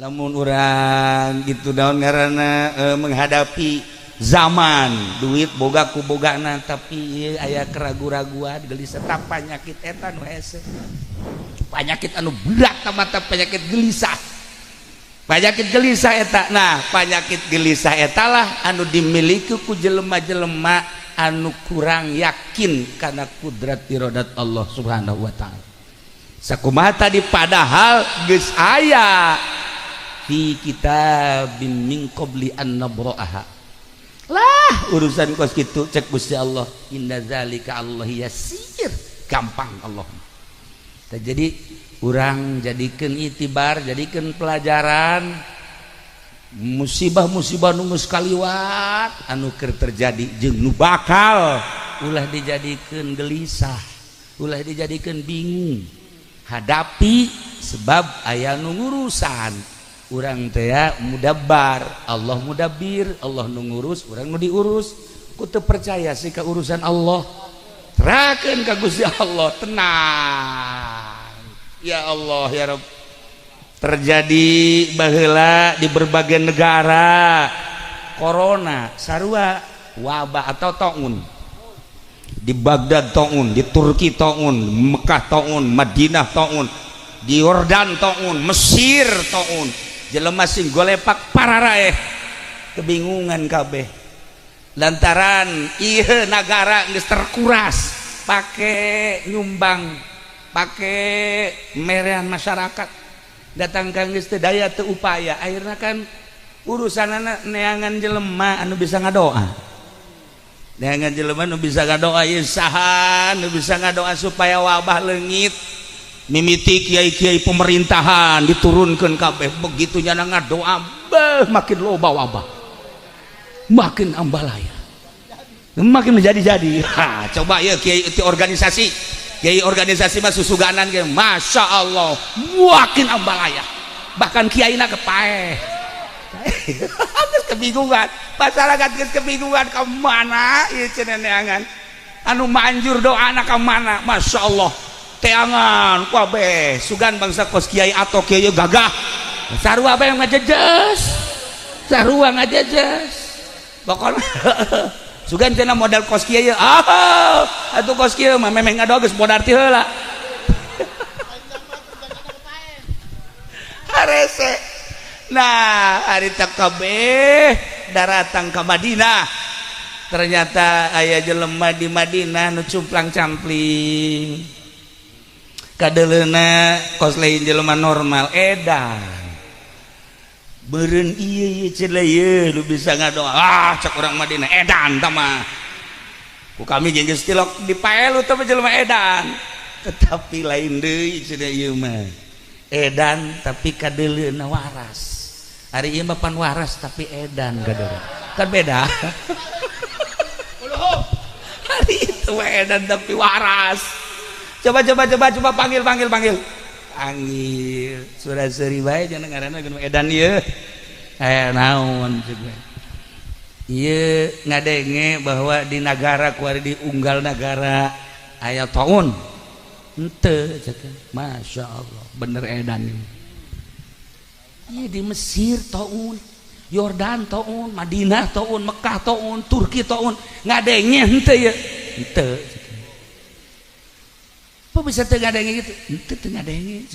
lamun urang gitu daun ngaranna menghadapi zaman duit boga ku bogana tapi aya keragu-raguan gelisah tak penyakit eta nu hese penyakit anu berat mata penyakit gelisah eta. Nah penyakit gelisah eta lah anu dimiliki ku jelema-jelema anu kurang yakin karena kudrat irodat Allah subhanahu wa ta'ala. Sakumaha tadi padahal geus aya fi kitabim min qabli an nabra'aha. Lah urusan kos kitu cek Gusti Allah inna zalika Allah yasir, gampang Allah. Jadi urang jadikeun itibar, jadikeun pelajaran musibah-musibah nu geus kaliwat anu keur terjadi jeung nu bakal ulah dijadikeun gelisah, ulah dijadikeun bingung. Hadapi sebab aya nu ngurusan. Urang teh mudabbar, Allah mudabbir, Allah nu ngurus, urang nu diurus. Ku teu percaya sih ka urusan Allah. Serahkeun ka Gusti Allah, tenang. Ya Allah ya Rabb. Terjadi baheula di berbagai negara corona, sarua wabah atau taun. Di Baghdad taun, di Turki taun, Mekah taun, Madinah taun, di Yordan taun, Mesir taun. Jelema sing golepak pararaeh kebingungan kabeh lantaran ieu negara geus terkuras pake nyumbang pake merean masyarakat datang ka geus teu daya teu upaya akhirna kan urusanana neangan jelema anu bisa ngadoa neangan jelema anu bisa ngadoa ieu saha anu bisa ngadoa supaya wabah leungit mimiti kiai-kiai pemerintahan diturunkan kabeh begitu nya ngadoa makin loba wabah makin ambalaya makin menjadi-jadi. Coba ya kiai organisasi mah susuganan ge Masya Allah makin ambalaya bahkan kiaina kepaeh geus kebingungan masyarakat geus kebingungan ka mana ieu cenah neangan anu manjur doana ka mana. Masya Allah teangan kabeh sugan bangsa kos kiai atau kiai gagah sarua bae ngajejes sarua ngajejes pokona sugan cenah modal kos kiai atuh kos kiai mah memang ngadoa geus modar ti heula harese. Nah ari tak kabeh daratang ka Madinah ternyata aya jelema di Madinah nu cumplang-campling kadeleuna kos lain jelema normal edan beureun ieu cenah ieu lu bisa ngadoa cek urang Madinah edan tah mah ku kami jeung geus tilok dipaelu teh jelema edan tetapi lain deui cenah ieu mah edan tapi kadeleuna waras ari ieu mah pan waras tapi edan kadeleuna kan beda hari itu edan tapi waras. Coba panggil surah seri bae jangan ngaranna geus edan ieu aya naon juga ieu ngadenge bahwa di negara kuari di unggal negara aya taun henteu cenah. Masya Allah bener edan ieu di Mesir taun, Yordan taun, Madinah taun, Mekah taun, Turki taun ngadenge henteu ieu henteu. Apa bisa tengadenge gitu? Itu tengadenge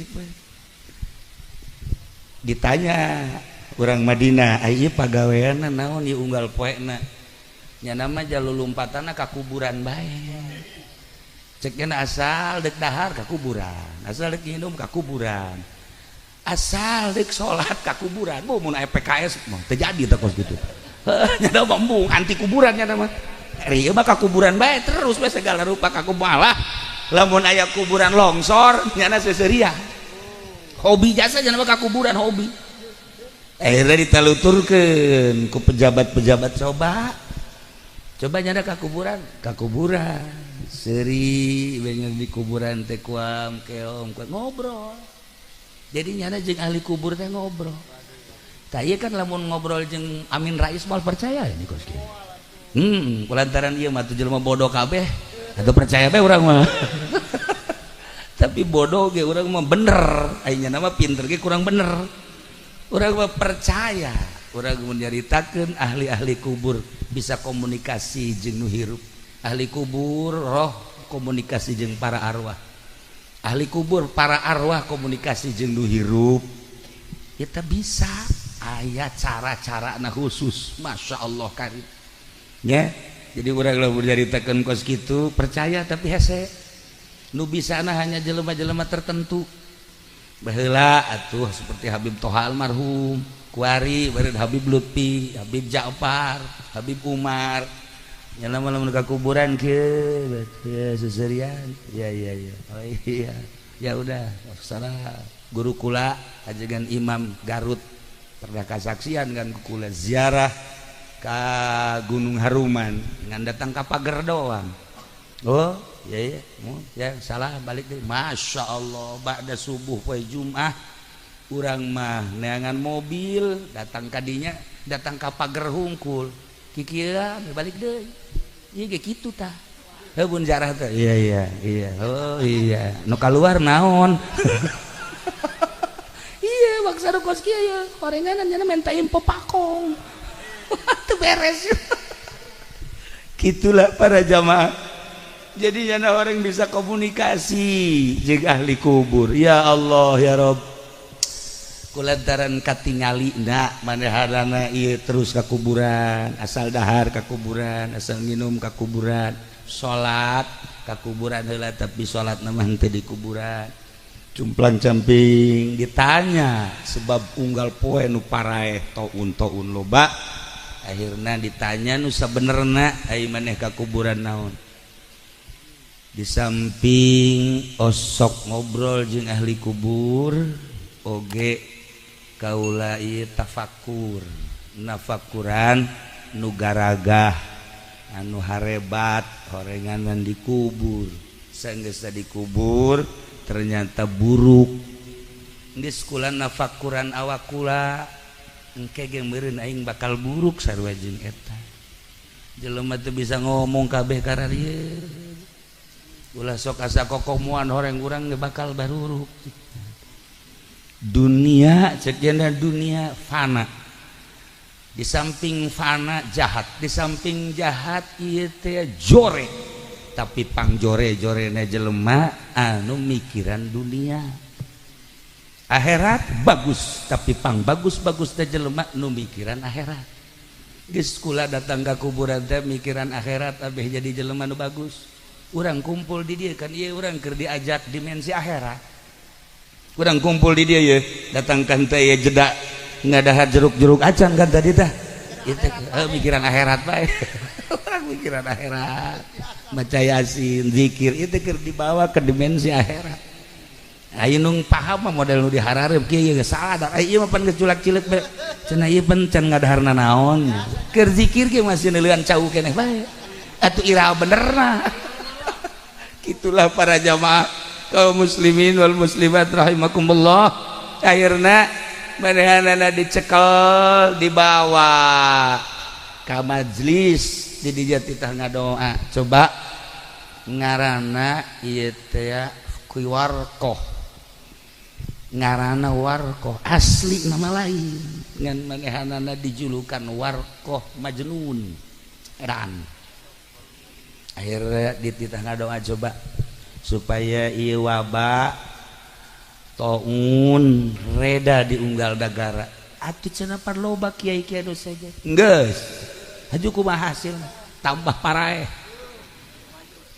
ditanya orang Madinah ieu pagaweanna naon ieu unggal poena nya nama jalulumpatana ka kuburan bae cekna asal dek dahar ka kuburan asal dek minum ka kuburan asal dek salat ka kuburan mun aya PKS mah teu jadi teh kos kitu nya da bambung anti kuburan nya mah ieu mah ka kuburan bae terus bae segala rupa ka kuburan lah. Lamun aya kuburan longsor nyana seseria hobi jasa jangan ka kuburan hobi akhirnya ditaluturkeun ku pejabat-pejabat coba nyana ka kuburan seri bener di kuburan teh kuam keom ngobrol jadi nyana jeung ahli kubur teh ngobrol tah ieu kan lamun ngobrol jeung Amin Rais mal percaya ini kos kieu kulantaran ieu mah tuh jelema bodoh kabeh atau percaya bae urang mah tapi bodoh ge urang mah bener aya nama pinter ge kurang bener urang percaya urang menyaritakeun ahli-ahli kubur bisa komunikasi jeung nu hirup. Ahli kubur roh komunikasi jeung para arwah. Ahli kubur para arwah komunikasi jeung nu hirup. Kita bisa aya cara-cara na khusus, masya Allah karim. Ya, jadi urang lamun nyaritakeun kos kitu percaya tapi hese. Nu bisana hanya jelema-jelema tertentu. Baheula atuh seperti Habib Toha almarhum, kuari beureun Habib Lutfi, Habib Ja'far, Habib Umar. Nya lamun ka kuburan kieu ya seserian. Ya. Oh iya. Ya udah, salah guru kula ajengan Imam Garut pernah kasaksian kan kula ziarah ka Gunung Haruman ngan datang ka pager doang. Oh ya salah balik deh. Masya Allah ba'da subuh poe Jumat urang mah neangan mobil datang kadinya datang ka pager hungkul kikieu balik deui. Ieu ge kitu tah. Heun jarah teh. Iya. Oh iya. Nu kaluar naon? Iya maksud kos kieu ya horenganan nya minta info pakong. Teu beres. Gitulah para jamaah. Jadi jana orang bisa komunikasi jeung ahli kubur. Ya Allah ya Rob. Kulantaran katingalina manehanana ieu terus ka kuburan, asal dahar ka kuburan, asal minum ka kuburan, salat ka kuburan heula tapi salatna mah henteu di kuburan. Cumplang camping ditanya sebab unggal poe nu paraeh taun loba. Akhirna ditanya nu sabenerna ai maneh ka kuburan naon. Di samping osok ngobrol jeung ahli kubur oge kaula ieu tafakur nafakuran nu garagah anu harebat horenganan dikubur saenggeus dikubur ternyata buruk geus kula nafakuran awak kula engke ge meureun aing bakal buruk sarua jeung eta jelema teu bisa ngomong kabeh kararieu ulah sok asa kokomuan horeng urang ge bakal baruruk. Dunia cekna dunia fana. Di samping fana jahat, di samping jahat ieu teh jore. Tapi pangjore-jorena jelema anu mikiran dunia. Akhirat bagus, tapi pang bagus-bagus teh jelema nu mikiran akhirat. Geus kula datang ka kuburan teh mikiran akhirat abeh jadi jelema nu bagus. Urang kumpul di dia kan iya urang keur diajak dimensi akhirat. Urang kumpul di dia ye datangkan teh ye jeda ngadahar jeruk-jeruk acan kan tadi tah. Itu mikiran akhirat bae. Urang mikiran akhirat. Maca Yasin, zikir itu keur dibawa ke dimensi akhirat. Ayeuna nung paham model nu diharareup kieu geus salah. Ieu mah pan geus culak-cileuk bae. Cenah ieu pan can ngadaharna naon. Keur zikir ge masih neuleuan cau keneh bae. Atuh iraha benerna. Itulah para jamaah kaum muslimin wal muslimat rahimakumullah. Akhirna manehanana dicekel dibawa ka majlis di dieu titah ngadoa. Coba ngaranna ieu teh Warqoh. Ngaranna Warqoh asli nama lain ngan manehanana dijulukan Warqoh Majnun edan. Akhirnya dititah ngadoa coba supaya ieu wabah taun reda di unggal dagara. Atuh cenah pan loba kiai-kiai anu saja. Geus. Haju kumaha hasil tambah paraeh.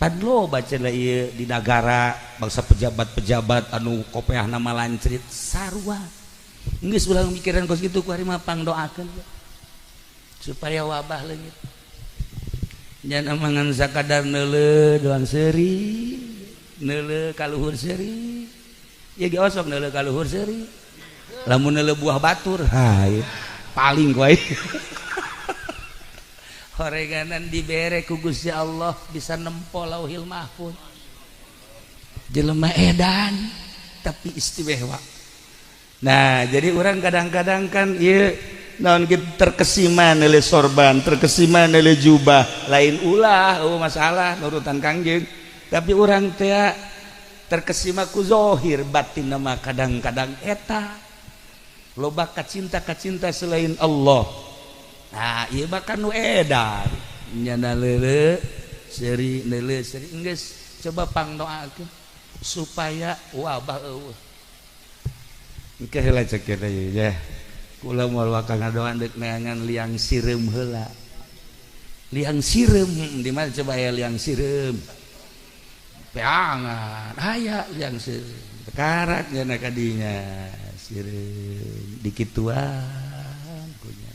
Pan loba cenah ieu di nagara bangsa pejabat-pejabat anu kopeahna malancrit sarua. Geus ulah mikiran kos kitu ku ari mah pangdoakeun supaya wabah leungit. Jangan mangan sakadar neuleuh doang seuri, neuleuh kaluhur seuri. Ya ge osok neuleuh kaluhur seuri. Lamun neuleuh buah batur, hai paling kuai. Horenganan dibere ku Gusti Allah bisa nempo Lauhil Mahfuz. Jelema edan tapi istimewa. Nah, jadi orang kadang-kadang kan ieu naon gitu terkesima nilai sorban, terkesima nilai jubah, lain ulah masalah nurutan kangjeng. Tapi orang teh terkesima ku zohir batin nama kadang-kadang eta loba kacinta selain Allah. Nah ieu mah kan nu edar nyana leuleuh seri leuleuh seri geus coba pangdoakeun supaya wabah eueuh. Engke heula cek kieu ya. Kula moal wakal ngadoan deuk neangan liang sireum heula. Liang sireum di mana coba aya liang sireum? Peangan aya liang sireum. Karak nya kadinya sireum dikituan kunya.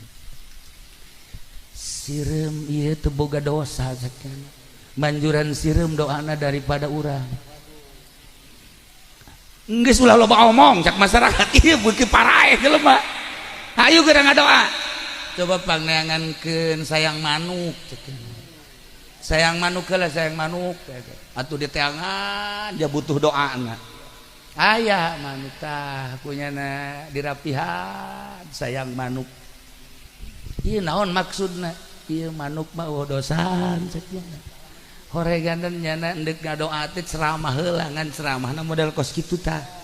Sireum ieu teu boga dosa sakeun. Manjuran sireum doana daripada urang. Geus ulah loba omong cak masyarakat ieu beuki paraeh jelema. Hayu geura ngadoa. Coba pangneangankeun sayang manuk cekeun. Sayang manuk heula sayang manuk. Atuh diteangan ja butuh doana. Aya manuk tah kunyana dirapihan sayang manuk. Ieu naon maksudna? Ieu manuk mah dosan cekeun. Horeganan nyana endek ngadoa teh ceramah heula ngan ceramahna model kos kitu tah.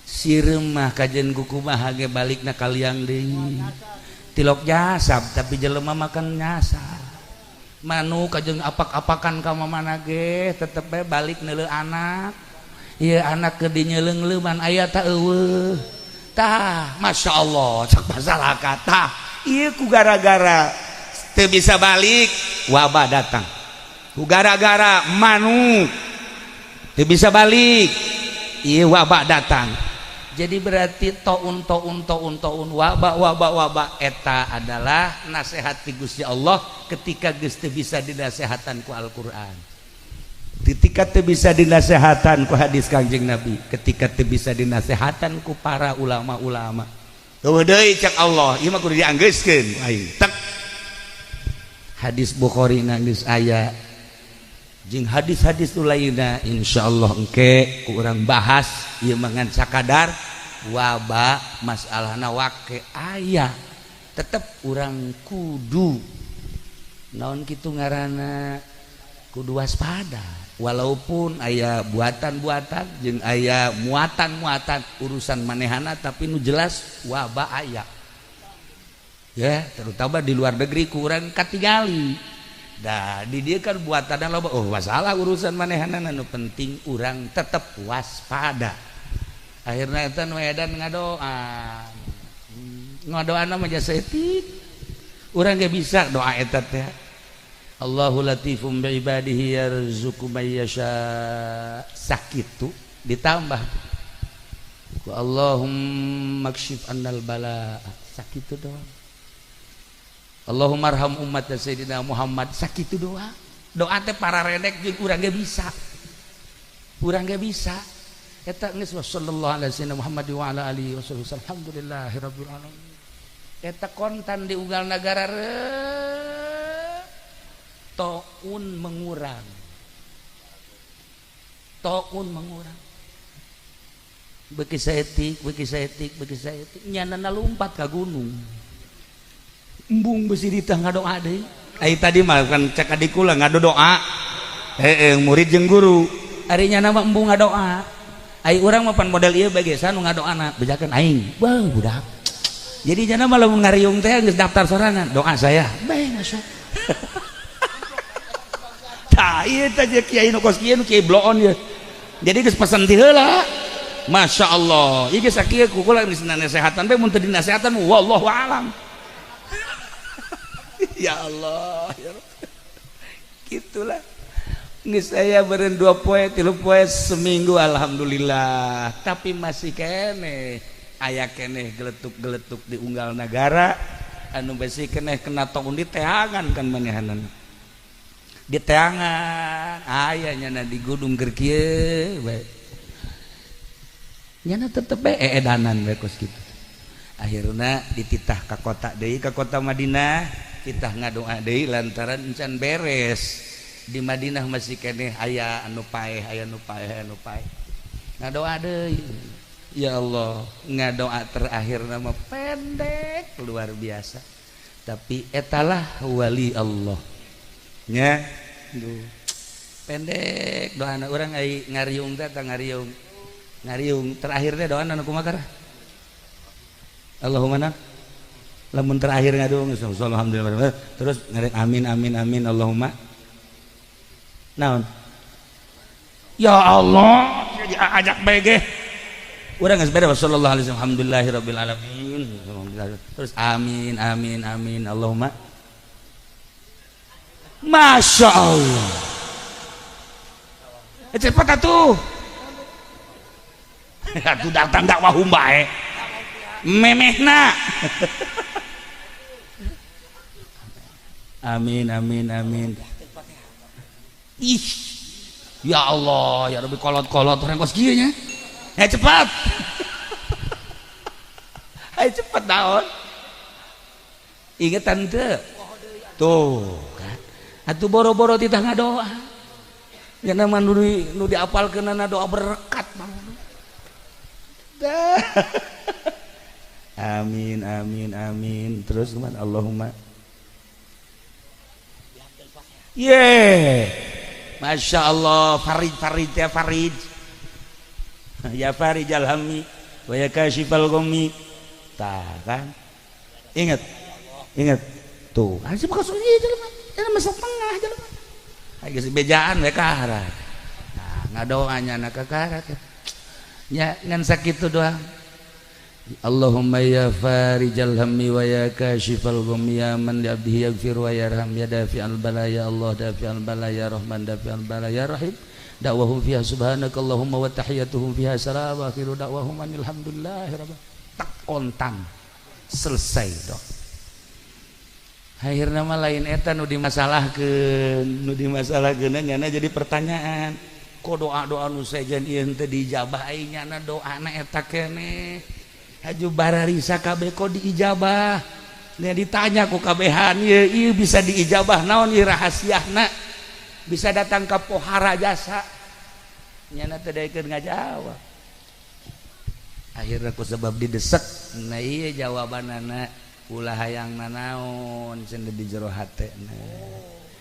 Sireum mah kajen kukumaha ge balikna ka liang deui. Tilok nyasab tapi jelema makan nyasab. Manuk kajen apak-apakan ka mamana ge tetep bae balik neuleuh anak. Ieu anak ke dinyeleung-leuman aya tah eueuh. Tah masyaallah cak masyarakat tah ieu ku gara-gara teu bisa balik wabah datang. Ku gara-gara manuk teu bisa balik ieu wabah datang. Jadi berarti taun wabah eta adalah nasihat ti Gusti Allah ketika geus teu bisa dinasehatan ku Al-Qur'an. Ketika teu bisa dinasehatan ku hadis Kangjeng Nabi, ketika teu bisa dinasehatan ku para ulama-ulama. Eueuh deui cak Allah, ieu mah kudu dianggeuskeun aing. Tek. Hadis Bukhari geus aya. Jeung hadis-hadis tu lainna insyaallah engke ku urang bahas ieu mah ngan sakadar wabah masalahna wake aya tetep urang kudu naon kitu ngaranna kudu waspada walaupun aya buatan-buatan jeung aya muatan-muatan urusan manehana tapi nu jelas wabah aya ya terutama di luar negeri ku urang katingali. Dah di dia kan buatan loba oh masalah urusan manehanana nu penting urang tetep waspada. Akhirna eta nu edan ngadoa. Ngadoana mah jasa etik. Urang ge bisa doa eta teh. Allahu latifum bi ibadihi yarzuqu may yasha. Sakitu ditambah ku Allahumma kshif annal bala. Sakitu doang. Allahumma arham ummat Sayyidina Muhammad sakitu doa. Doa teh para redek jeung urang ge bisa. Urang ge bisa. Eta geus sallallahu alaihi wasallam Muhammad wa ala alihi wasallam alhamdulillahirabbil alamin. Eta kontan di unggal nagara taun mengurang. Taun mengurang. Beuki saeutik nyanana lumpat ka gunung. Embung besi ditah ngadoa deui. Ai tadi mah kan cek adik kula ngadoa. Murid jeung guru. Ari nyana mah embung ngadoa. Ai urang mah pan model ieu bagesa nu ngadoana bejakeun aing. Wah budak. Jadi nyana mah lamun ngariung teh geus daftar sorangan doa saya. Bae masuk. Tah ieu teh kiai nu kos kieu nu kiai bloon ye. Jadi geus pesen ti heula. Masya Allah. Ieu geus sakieu ku kula geus nasehatan bae mun teu dinasehatan wallahu alam. Ya Allah ya gitulah geus aya beureun 2 poe 3 poe seminggu alhamdulillah tapi masih keneh aya keneh geletuk-geletuk di unggal nagara anu besi keneh kena taun diteangan kan manehanana diteangan aya nyana di gunung keur kieu bae nyana tetep bae edanan bae kos kitu akhirna dititah ka kota deui ka kota Madinah kita ngadoa deui lantaran encan beres di Madinah masih keneh aya anu paeh ngadoa deui ya Allah ngadoa terakhir nama pendek luar biasa tapi etalah wali Allah nya pendek doana urang ai ngariung teh ngariung terakhir teh doana nu kumaha Allahumma na lamun terakhir ngadung alhamdulillah terus ngarek amin amin amin Allahumma naon ya Allah ajak bege urang geus beda sallallahu alaihi wasallam alhamdulillahirabbil alamin terus amin amin amin Allahumma masya Allah cepat atuh atuh datang dakwahum bae memehna amin amin amin ih ya Allah ya Rabbi kolot-kolot orang kos kieu nya cepat ayo cepat daon ingetan teu tuh kan atuh boro-boro titah ngadoa ya nama nu diapalkeunana doa berkat mah amin amin amin terus gimana Allahumma masya Allah farid ya farid ya farid alhammi wa ya kashifal ghammi tah kan ingat tuh aja maksud ieu jelema jangan masuk tengah jelema aya geus bejaan we ka harat nah ngadoanya na ka harat nya ngan sakitu doang Allahumma ya farijal hammi wa ya kashifal ghammi ya man li abdihi yaghfir wa yarham ya dafi'al balaya Allah dafi'al balaya rahman dafi'al balaya rahim da'wahum fiha subhanakallahumma wa tahiyyatuhum fiha salam wa akhiru da'wahum alhamdulillahi rabbil tak kontan selesai dok akhirna mah lain eta nu dimasalahkeun nyana jadi pertanyaan kok doa-doa nu sejen ieu teu dijabah ai nyana doana eta keneh haju bararisa kabeh kok diijabah nya ditanya ku kabehan ieu bisa diijabah naon ieu rahasiana bisa datang ka pohara jasa nyana teu daekeun ngajawab akhirna ku sebab didesek nah ieu jawabanana ulah hayang nanaon cenah di jero hatena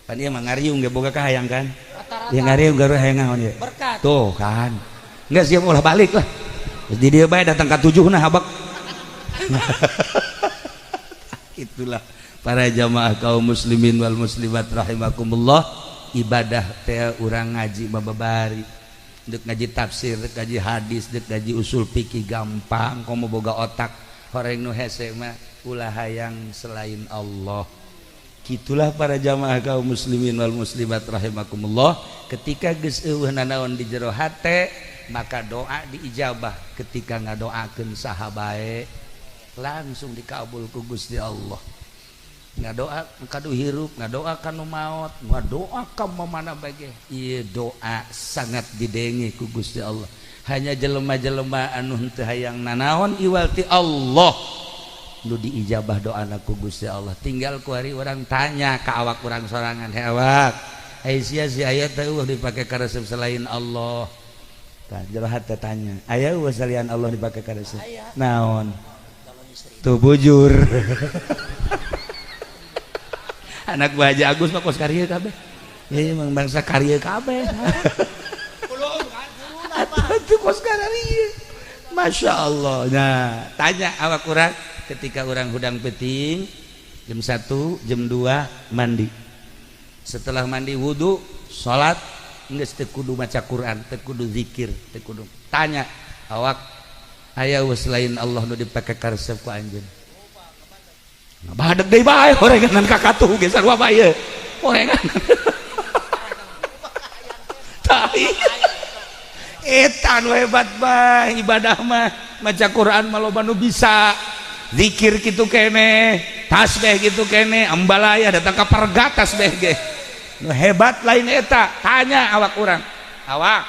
pan ieu mah ngariung ge boga ka hayang kan ieu ngariung garu hayang naon ieu berkat tuh kan enggak siap ulah balik lah di dia bae datang ke 7 nah habak itulah para jamaah kaum muslimin wal muslimat rahimakumullah ibadah teh urang ngaji bababari deuk ngaji tafsir deuk ngaji hadis deuk ngaji usul fikih gampang komo boga otak horeng nu hese mah ulah hayang selain Allah gitulah para jamaah kaum muslimin wal muslimat rahimakumullah ketika geus eueuh nanaon di jero hate maka doa diijabah ketika ngadoakeun saha bae langsung dikabul ku Gusti Allah ngadoa kadu hirup ngadoa kanu maot ngadoa ka mamana bae ieu doa sangat didengi ku Gusti Allah hanya jelema-jelema anu teu hayang nanaon iwal ti Allah nu diijabah doana ku Gusti Allah tinggal ku ari urang tanya ka awak urang sorangan he awak ai sia si aya teh dipake ka resep selain Allah tah jero hate tanya aya salian Allah dipake ka resep naon tuh bujur anak buah Haji Agus mah kos karya kabeh ya emang bangsa karya kabeh itu kos karya masya Allah nah tanya awak urang ketika orang hudang peting jam 1 jam 2 mandi setelah mandi wudu sholat geus teu kudu maca Quran teu kudu zikir teu kudu tanya awak aya selain Allah nu dipake ka resep ku anjeun ngabadeg deui bae horengan ka katuh ge sarua bae horengan tai eta nu hebat bae ibadah mah maca Quran mah loba nu bisa zikir kitu kene tasbih kitu kene ambalaya datang ka parga tasbih ge nu hebat lain eta tanya awak urang awak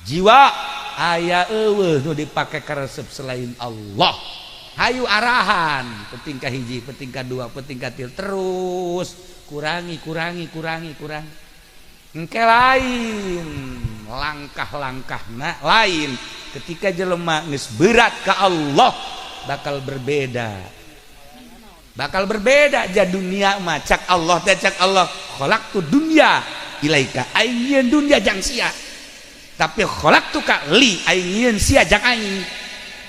jiwa aya eueuh nu dipake ka resep selain Allah hayu arahan penting ka hiji penting ka dua penting ka tilu terus kurangi engke lain langkah-langkahna lain ketika jelema geus berat ka Allah bakal berbeda ja dunia mah cak Allah teh cak Allah khalaqtu dunya ilaika ayeun dunya jang sia tapi khalaqtu ka li ayeun sia jang aing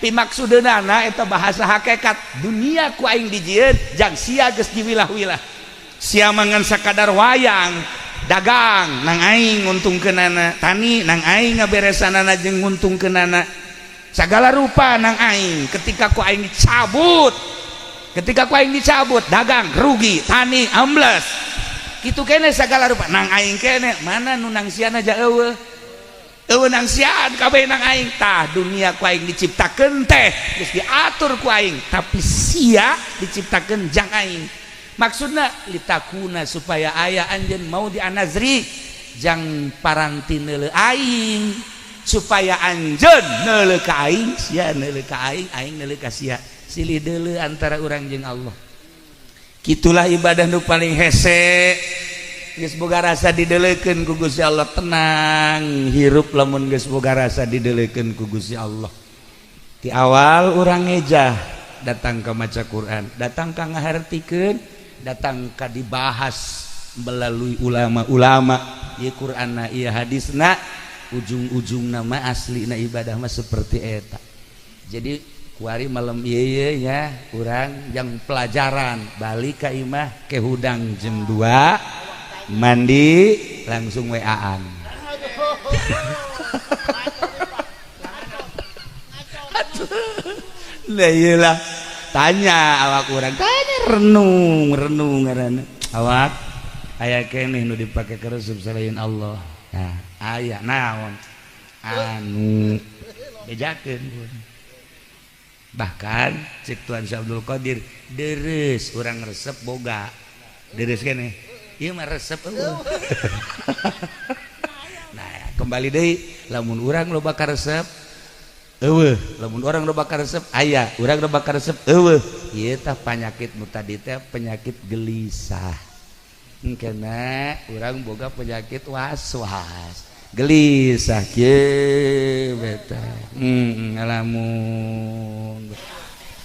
pimaksudna eta bahasa hakikat dunia ku aing dijieun jang sia geus diwilah-wilah sia mangan sakadar wayang dagang nang aing nguntungkeunana tani nang aing ngaberesanana jeung nguntungkeunana sagala rupa nang aing ketika ku aing dicabut dagang rugi tani ambles kitu kene sagala rupa nang aing kene mana nu nang siana aja eueuh nang sian kabeh nang aing tah dunia ku aing diciptakeun teh geus diatur ku aing tapi sia diciptakeun jang aing maksudna litakuna supaya aya anjeun mau di anazri jang paranti neuleuh aing supaya anjeun neuleuh ka aing sia neuleuh ka aing neuleuh ka sia silih deuleu antara urang jeung Allah kitulah ibadah nu paling hese geus boga rasa dideuleukeun ku Gusti Allah tenang hirup lamun geus boga rasa dideuleukeun ku Gusti Allah ti awal urang ngejah datang ka maca Quran datang ka ngahartikeun datang ka dibahas melalui ulama-ulama ieu Qur'anna ieu hadisna ujung-ujung nama asli na ibadah mah seperti eta jadi kuari malam ieu nya urang yang pelajaran balik ka imah ke hudang jam 2 mandi langsung WA-an lah iyalah tanya awak urang tanya renung ngaranna awak aya keneh nu dipake keresep selain Allah nah aya naon anu bejakeun bahkan cek Tuan Syekh Abdul Qadir deres urang resep boga deres keneh ieu mah resep nah kembali deui lamun urang loba ka resep eueuh lamun urang loba ka resep aya urang loba ka resep eueuh ieu tah panyakit nu tadi teh penyakit gelisah engkena urang boga penyakit was-was gelisah kieu beta ngalamun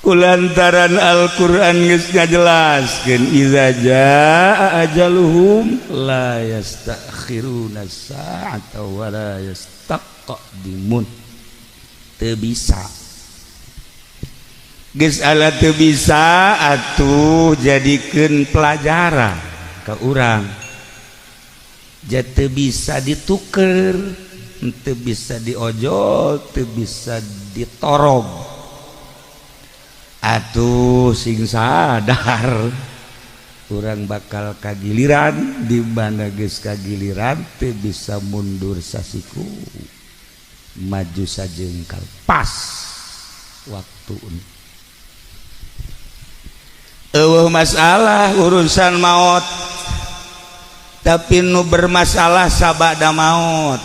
kulantaran Al-Qur'an geus ngajelaskeun iza jaa ajaluhum la yastakhiruna sa'ata wa la yastaqdimun teu bisa geus ala teu bisa atuh jadikeun pelajaran ka urang teu bisa dituker teu bisa diojol teu bisa ditorog atuh sing sadar urang bakal kagiliran di mana geus kagiliran teu bisa mundur sasiku maju sajengkal pas waktu eueuh masalah urusan maut tapi nu bermasalah sabada maut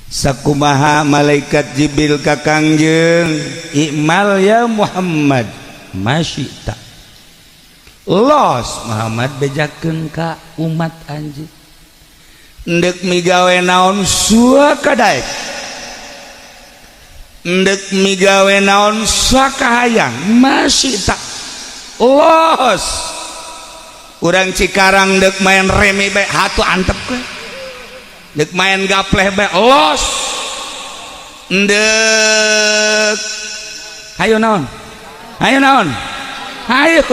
sakumaha malaikat Jibril ka Kangjeng ikmal ya Muhammad masyita los Muhammad bejakeun ka umat anjeun endek migawe naon suaka daek endek migawe naon suaka hayang masyita los urang Cikarang dek main remi be hatu antep ke dek main gapleh be los ndek hayo naon hayo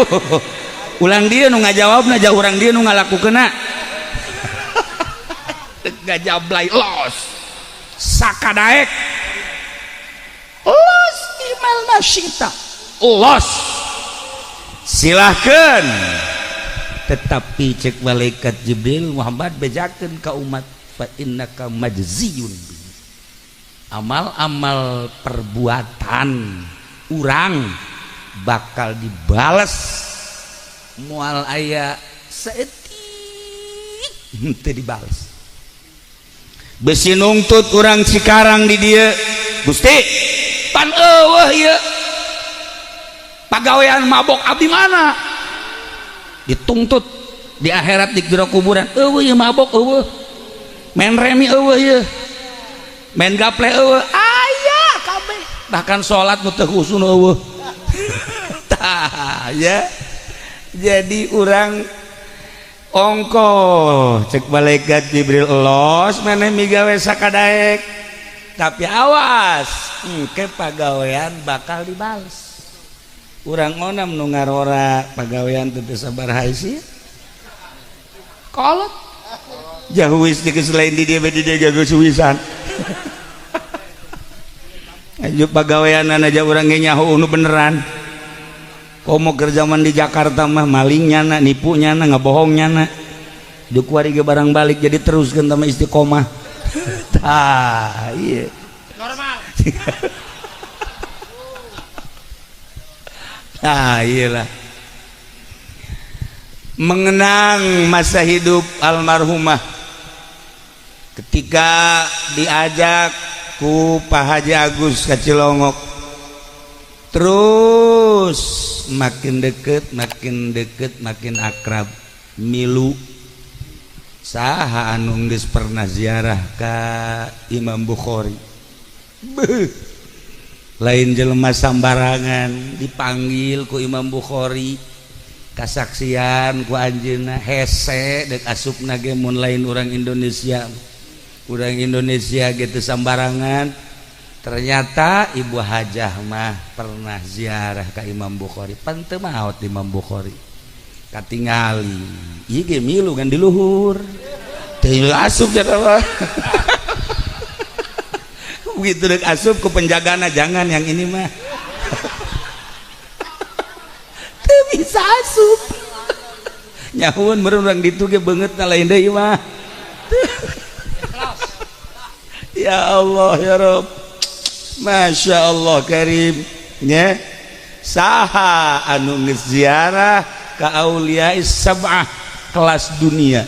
ulang dia nu ngajawabna jah urang dia nu ngalakukeunna dek gajablay los sakadaek los imal nasyita los silahkeun tetapi cek malaikat Jibril Muhammad bejakeun ka umat fa innaka majziyun amal-amal perbuatan urang bakal dibales moal aya saeutik henteu dibales besi nungtut urang Cikarang di dieu Gusti pan eueuh ieu pagawean mabok abdi mana dituntut di akhirat di jero kuburan eueuh ieu mabok eueuh main remi eueuh ieu main gaple eueuh aya kabeh bahkan salat nu teu khusyuk eueuh tah ya jadi urang ongko cek malaikat Jibril los maneh migawe sakadaek tapi awas ke pagawean bakal dibales. Urang onam nu ngarora pagawean teu sabar haisi kolot jauhis di selain di dia jago suwisan. Ayo pagawean aja urang ge nyaho nu beneran. Komo kerjaman di Jakarta mah malingnya na, nipunya na, ngebohongnya na. Duk wari ge barang balik jadi teruskeun tama istiqomah. Tah, iya. Normal. Nah, iyalah. Mengenang masa hidup almarhumah ketika diajak ku Pak Haji Agus ka Cilongok, terus makin deket makin akrab. Milu saha anu geus pernah ziarah ka Imam Bukhari, lain jelema sambarangan dipanggil ku Imam Bukhari kasaksian ku anjeunna hese dek asupna ge mun lain urang Indonesia gitu sambarangan. Ternyata Ibu Hajah mah pernah ziarah ka Imam Bukhari, pan teu maot Imam Bukhari katingali ieu ge milu kan di luhur teu asup jata mah. Begitu dek asup ku penjagana jangan yang ini mah. Teu bisa asup. Nyahun meureun urang ditu ge beungeutna lain deui mah. Ya Allah ya Rabb. Masya Allah karim nya saha anu geus ziarah ka aulia sab'ah kelas dunia.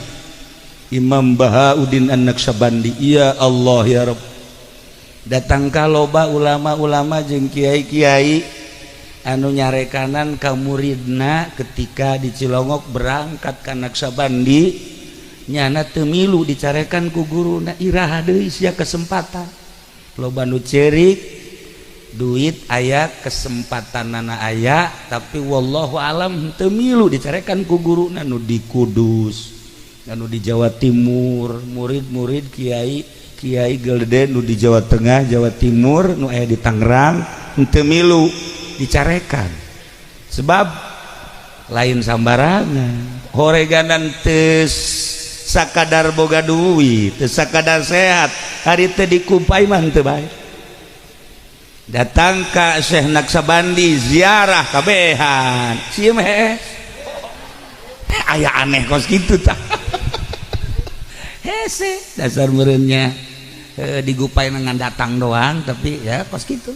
Imam Bahauddin An-Naqsyabandi, ya Allah ya Rabb. Datang ka loba ulama-ulama jeung kiai-kiai anu nyarekanan ka muridna ketika di Cilongok berangkat ka Naqsyabandi nyana teu milu dicarekan ku guruna, iraha deui sia kesempatan. Loba nu cerik duit aya kesempatanana aya tapi wallahu alam teu milu dicarekan ku guruna nu di Kudus, anu di Jawa Timur, murid-murid kiai gede nu di Jawa Tengah, Jawa Timur, nu aya di Tangerang teu milu dicarekan. Sebab lain sambarangan, horeganan teu sakadar boga duit, teu sakadar sehat, hari teu dikupai mah teu bae. Datang ka Syekh Naqsyabandi ziarah kabehan. Sieun mah aya aneh kos kitu tah. Hese dasar meureunnya digupai ngan datang doang tapi ya kos kitu.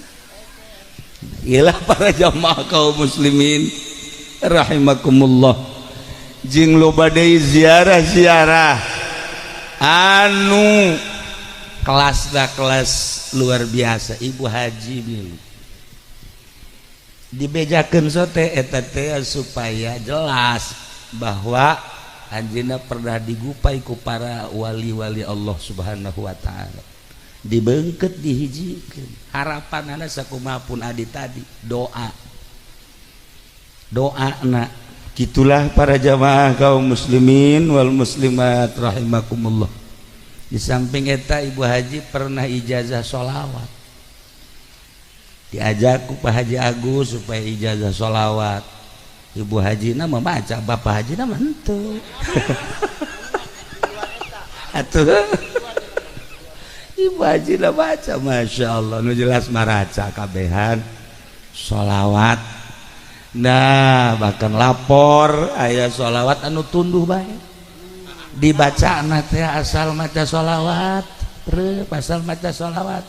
Iyalah para jamaah kaum muslimin rahimakumullah. Jeung loba deui ziarah-ziarah anu kelas luar biasa. Ibu Haji milu dibejakeun sote eta teh supaya jelas bahwa anjeunna pernah digupai ku para wali-wali Allah Subhanahu wa taala. Dibeungkeut dihijikeun harapanana sakumaha pun adi tadi doana. Gitulah para jamaah kaum muslimin wal muslimat rahimakumullah. Di samping eta Ibu Haji pernah ijazah sholawat, diajak ku Pak Haji Agus supaya ijazah sholawat. Ibu Haji na membaca, Bapak Haji na henteu. Atuh Ibu Haji na baca, masya Allah nu jelas maraca kabehan sholawat. Nah bahkan lapor aya sholawat anu tunduh bae dibaca teh asal maca sholawat asal maca sholawat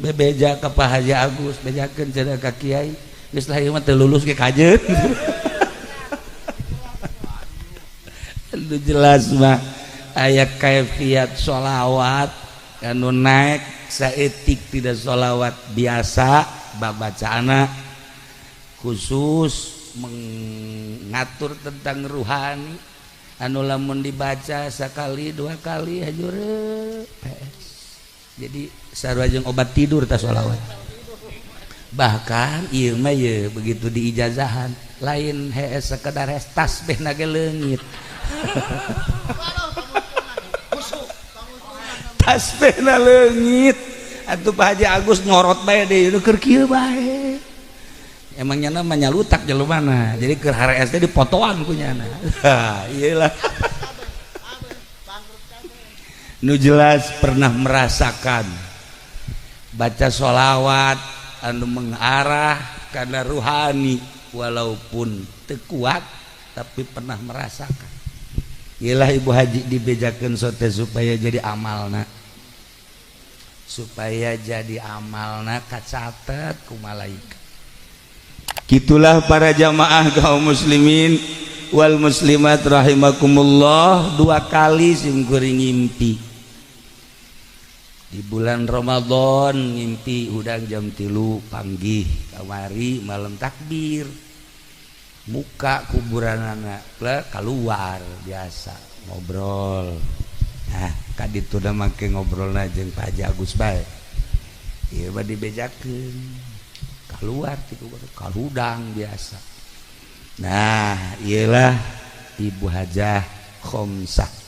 bebeja ka Pak Haji Agus bejakeun cenah ka kiai geus lah ieu mah teu lulus ge kajeun. Anu jelas mah aya kaifiat sholawat anu naek saeutik tidak sholawat biasa babacana khusus mengatur tentang ruhani anu lamun dibaca sekali dua kali hajure jadi sarua jeung obat tidur ta sholawat. Bahkan ieu mah ye begitu diijazahan lain hees sekedar hees tasbih na ge leungit. Tasbih na leungit atuh Pak Haji Agus nyorot bae deui keur kieu bae emangnya namanya lutak jelumana jadi keur HRS teh dipotoan ku nyana iyalah nu jelas pernah merasakan baca sholawat anu mengarah kana ruhani walaupun teu kuat tapi pernah merasakan iyalah Ibu Haji dibejakeun sote supaya jadi amalna kacatet ku malaikat gitulah para jamaah kaum muslimin wal muslimat rahimakumullah 2 kali simkuring ngimpi di bulan Ramadan ngimpi udang jam 3 panggih kamari malam takbir muka kuburan anak keluar biasa ngobrol nah kaditu udah make ngobrol jeung Pak Haji Agus bae ieu mah dibejakeun keluar ti kaludang biasa nah iyalah Ibu Hajah Khomsah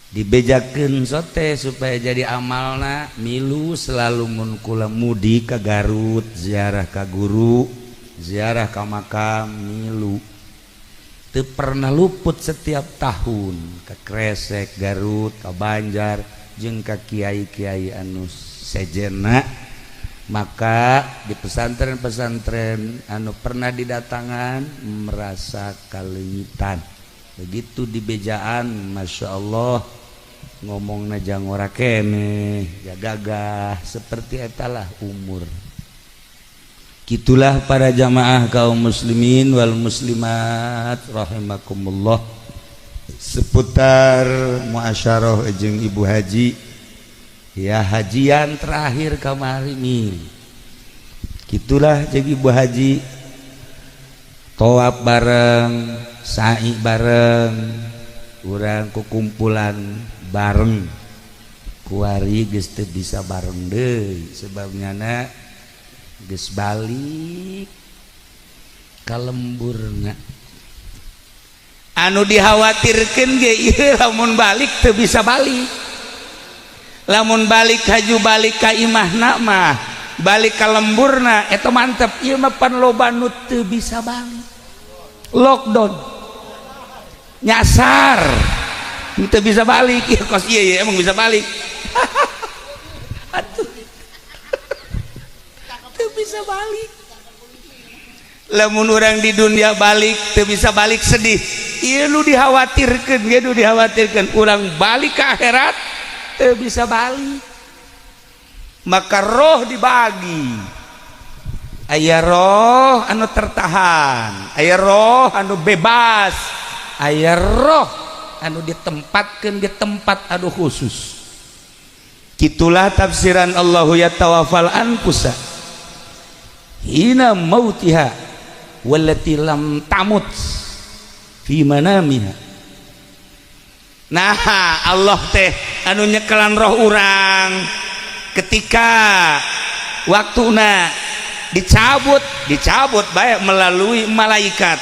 dibejakeun sote supaya jadi amalna milu selalu mun kula mudi ka Garut ziarah ka guru ziarah ka makam milu teu pernah luput setiap tahun ka Kresek Garut ka Banjar jeung ka kiai-kiai anu sejenna maka di pesantren-pesantren anu pernah didatangan merasa kalengitan begitu di bejaan Masya Allah ngomongna jang ora keneh ya gagah seperti etalah umur gitulah para jamaah kaum muslimin wal muslimat rahimakumullah seputar muasyarah jeung Ibu Haji ya hajian terakhir kamari nih gitulah jeung Ibu Haji tawaf bareng sa'i bareng urang kukumpulan bareng kuari geus teu bisa bareng deui sebabnyana geus balik ka lemburna anu dikhawatirkeun ge ieu lamun balik teu bisa balik lamun balik haju balik ka imahna mah balik ka lemburna eta mantep ieu mah pan loba nu teu bisa balik lockdown nyasar teu bisa balik ieu kos ieu emang bisa balik atuh teu bisa balik lamun urang di dunia balik teu bisa balik sedih ieu nu dikhawatirkeun ge nu dikhawatirkeun urang balik ke akhirat teu bisa balik maka roh dibagi aya roh anu tertahan aya roh anu bebas aya roh anu ditempatkeun di tempat anu khusus kitulah tafsiran Allahu yatawaffal anfusa hina mautiha wallati lam tamut fi manamiha nah Allah teh anu nyekelan roh urang ketika waktuna dicabut baik melalui malaikat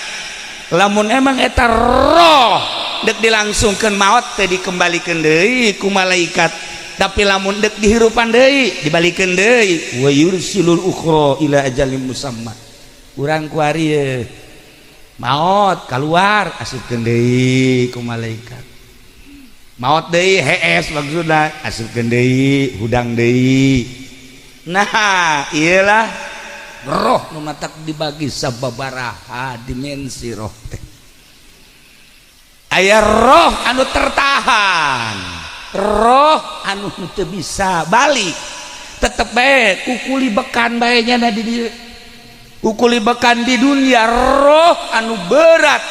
lamun emang eta roh dek dilangsungkeun maot teh dikembalikeun deui ku malaikat tapi lamun dek dihirupan deui dibalikeun deui wa yursilul ukhra ila ajalin musamma urang kuari maot keluar asupkeun deui ku malaikat maot deui hees maksudna asupkeun deui hudang deui nah iyalah roh nu matak dibagi sababaraha dimensi roh teh aya roh anu tertahan roh anu teu bisa balik tetep bae kukuli bekan bae nyana di dieu kukuli bekan di dunia roh anu berat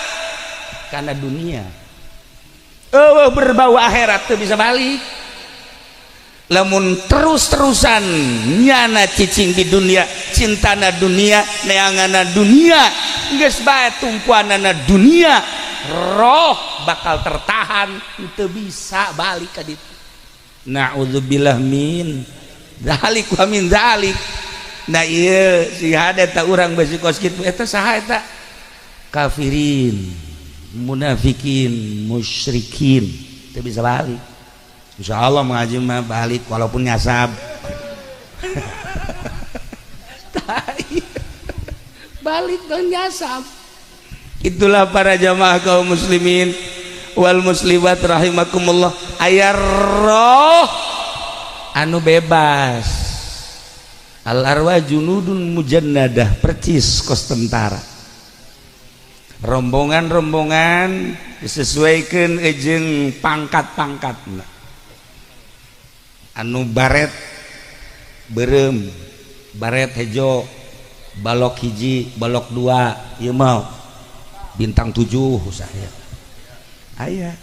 karena dunia berbau akhirat teu bisa balik lamun terus-terusan nyana cicing di dunia cintana dunia neangana dunia geus bae tumpuanana dunia roh bakal tertahan teu bisa balik ka ditu naudzubillah min dzalik wa min dzalik nah ieu si hade ta urang besi kos kitu eta saha eta kafirin munafikin musyrikin teu bisa balik insyaallah mengaji mah balik walaupun nyasab balik dong nyasap. Itulah para jamaah kaum muslimin wal muslimat rahimakumullah, aya roh anu bebas. Al arwah junudun mujannadah, percis kos tentara. Rombongan-rombongan disesuaikan jeung pangkat-pangkatna. Anu baret berem, baret hejo, balok hiji, balok dua, ieu mau bintang 7 saya. Aya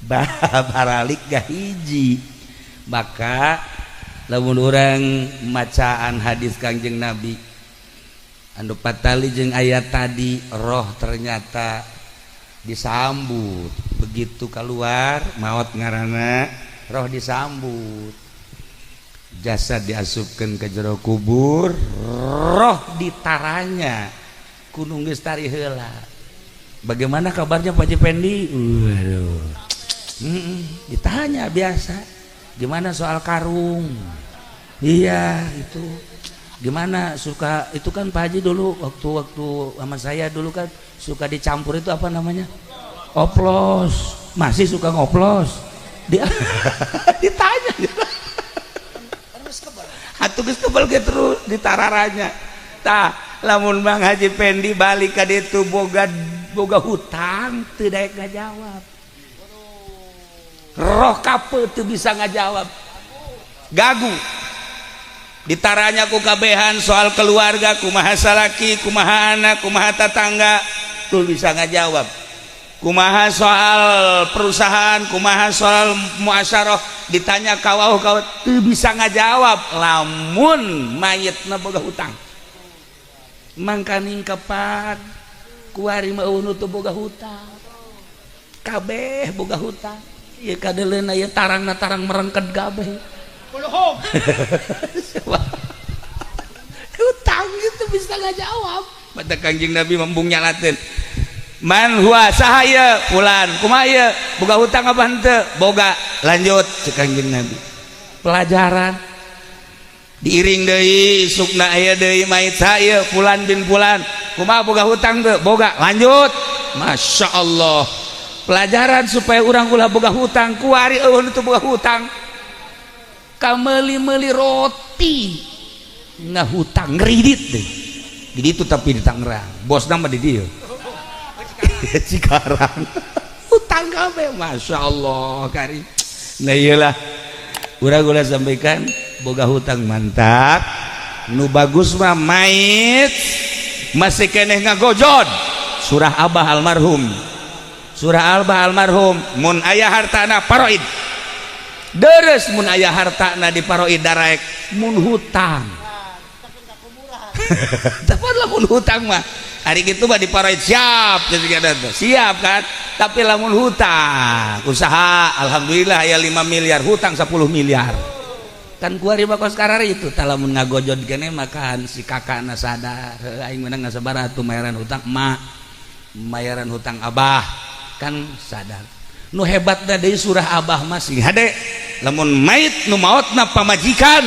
baralik gak hiji. Maka lamun urang macaan hadis Kangjeng Nabi anu patali jeung ayat tadi, roh ternyata disambut begitu keluar maut ngaranna roh disambut, jasad diasupkeun ke jero kubur, roh ditaranya kunung geus tari heula. Bagaimana kabarnya Pak Jependi? Waduh, ditanya biasa, gimana soal karung? Iya itu, gimana suka itu kan Pak Haji dulu waktu sama saya dulu kan suka dicampur itu apa namanya? Oplos, masih suka ngoplos? Ditanya, atuh geus kebal ge terus ditararanya. Tah, lamun Bang Haji Pendi balik ka ditu boga hutang teu daek ngajawab. Roh kape teu bisa ngajawab. Gagu. Ditaranya ku kabehan soal keluarga, kumaha salaki, kumaha anak, kumaha tetangga, teu bisa ngajawab. Kumaha soal perusahaan, kumaha soal muasyarah, ditanya kawauh teu bisa ngajawab lamun mayitna boga hutang. Mangkaning kapan kuari meueun teu boga hutang. Kabeh boga hutang. Ieu kadeleuna ieu tarangna tarang merengked kabeh. Puluhom. Hutang itu bisa ngajawab. Pada Kangjeng Nabi membung nyalateun. Man huwa sahaya fulan kumaha ieu boga hutang apa henteu? Boga. Lanjut cek Kangjeng Nabi. Pelajaran diiring deui sukna aya deui mait saya fulan bin fulan kumaha boga hutang teu? Boga. Lanjut. Masya Allah, pelajaran supaya orang ulah boga hutang. Kuari eueun teu boga hutang, kameuli-meuli roti ngahutang ngridit deh di ditu, tapi di Tangerang bosna mah di dieu Cikarang hutang kabeh. Masya Allah kari. Nah iyalah urang ulah sampaikan boga hutang mantap. Nu bagus mah mait masih keneh ngagojod surah Abah almarhum, surah Abah almarhum mun aya hartana paroid deres, mun aya hartana di paroid darek, mun hutang tapi lamun hutang mah hari gitu mah di paroid siap siap kan, tapi lamun hutang usaha alhamdulillah aya 5 miliar hutang 10 miliar kan kuari bakos karari itu. Talamun ngagojod kene makan si kakakna sadar aing menang ngasabar atuh mayaran hutang emak, mayaran hutang abah kan sadar. Nu hebatna deui surah Abah masih hade lamun mait nu maotna pamajikan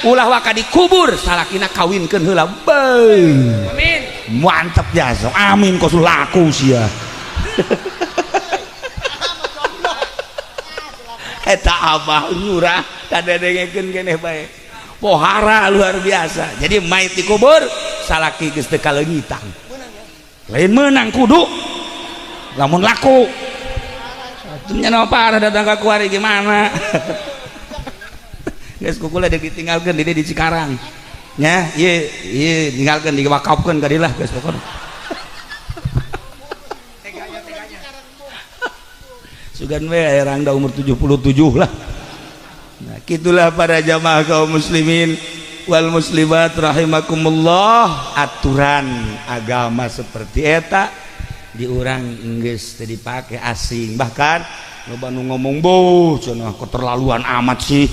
ulah waka dikubur salakina kawinkeun heula. Amin. Mantap jasa. Amin kosul laku sia. Eta Abah nyurah kadedengekeun keneh bae. Pohara luar biasa. Jadi mait dikubur salaki geus teu kaleungitang. Lain menang kudu lamun laku. Atunya no parah datang ka kuari gimana? Geus kukula ditinggalkeun di Cikarang. Nya, ieu tinggalkeun diwakafkeun ka dilah geus pokona. Sugan we aya rangda umur 77 lah. Nah, gitulah para jamaah kaum muslimin wal muslimat rahimakumullah, aturan agama seperti eta di urang geus teu dipake asing. Bahkan loba nu ngomong boh cenah keterlaluan amat sih.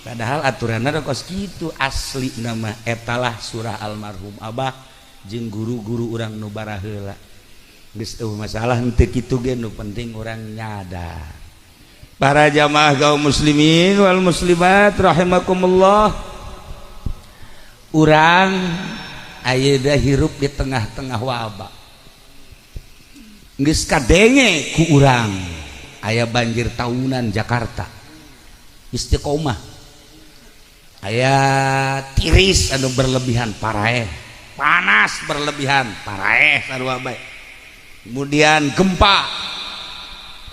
Padahal aturanna kos kitu asli nama etalah surah almarhum Abah jeung guru-guru urang nu baraheula. Geus masalah henteu kitu ge, nu penting urang nyadar. Para jamaah kaum muslimin wal muslimat rahimakumullah, urang ayeuna hirup di tengah-tengah wabah geus kadenge ku urang aya banjir tahunan Jakarta istiqomah aya tiris anu berlebihan paraeh panas berlebihan paraeh sarua bae kemudian gempa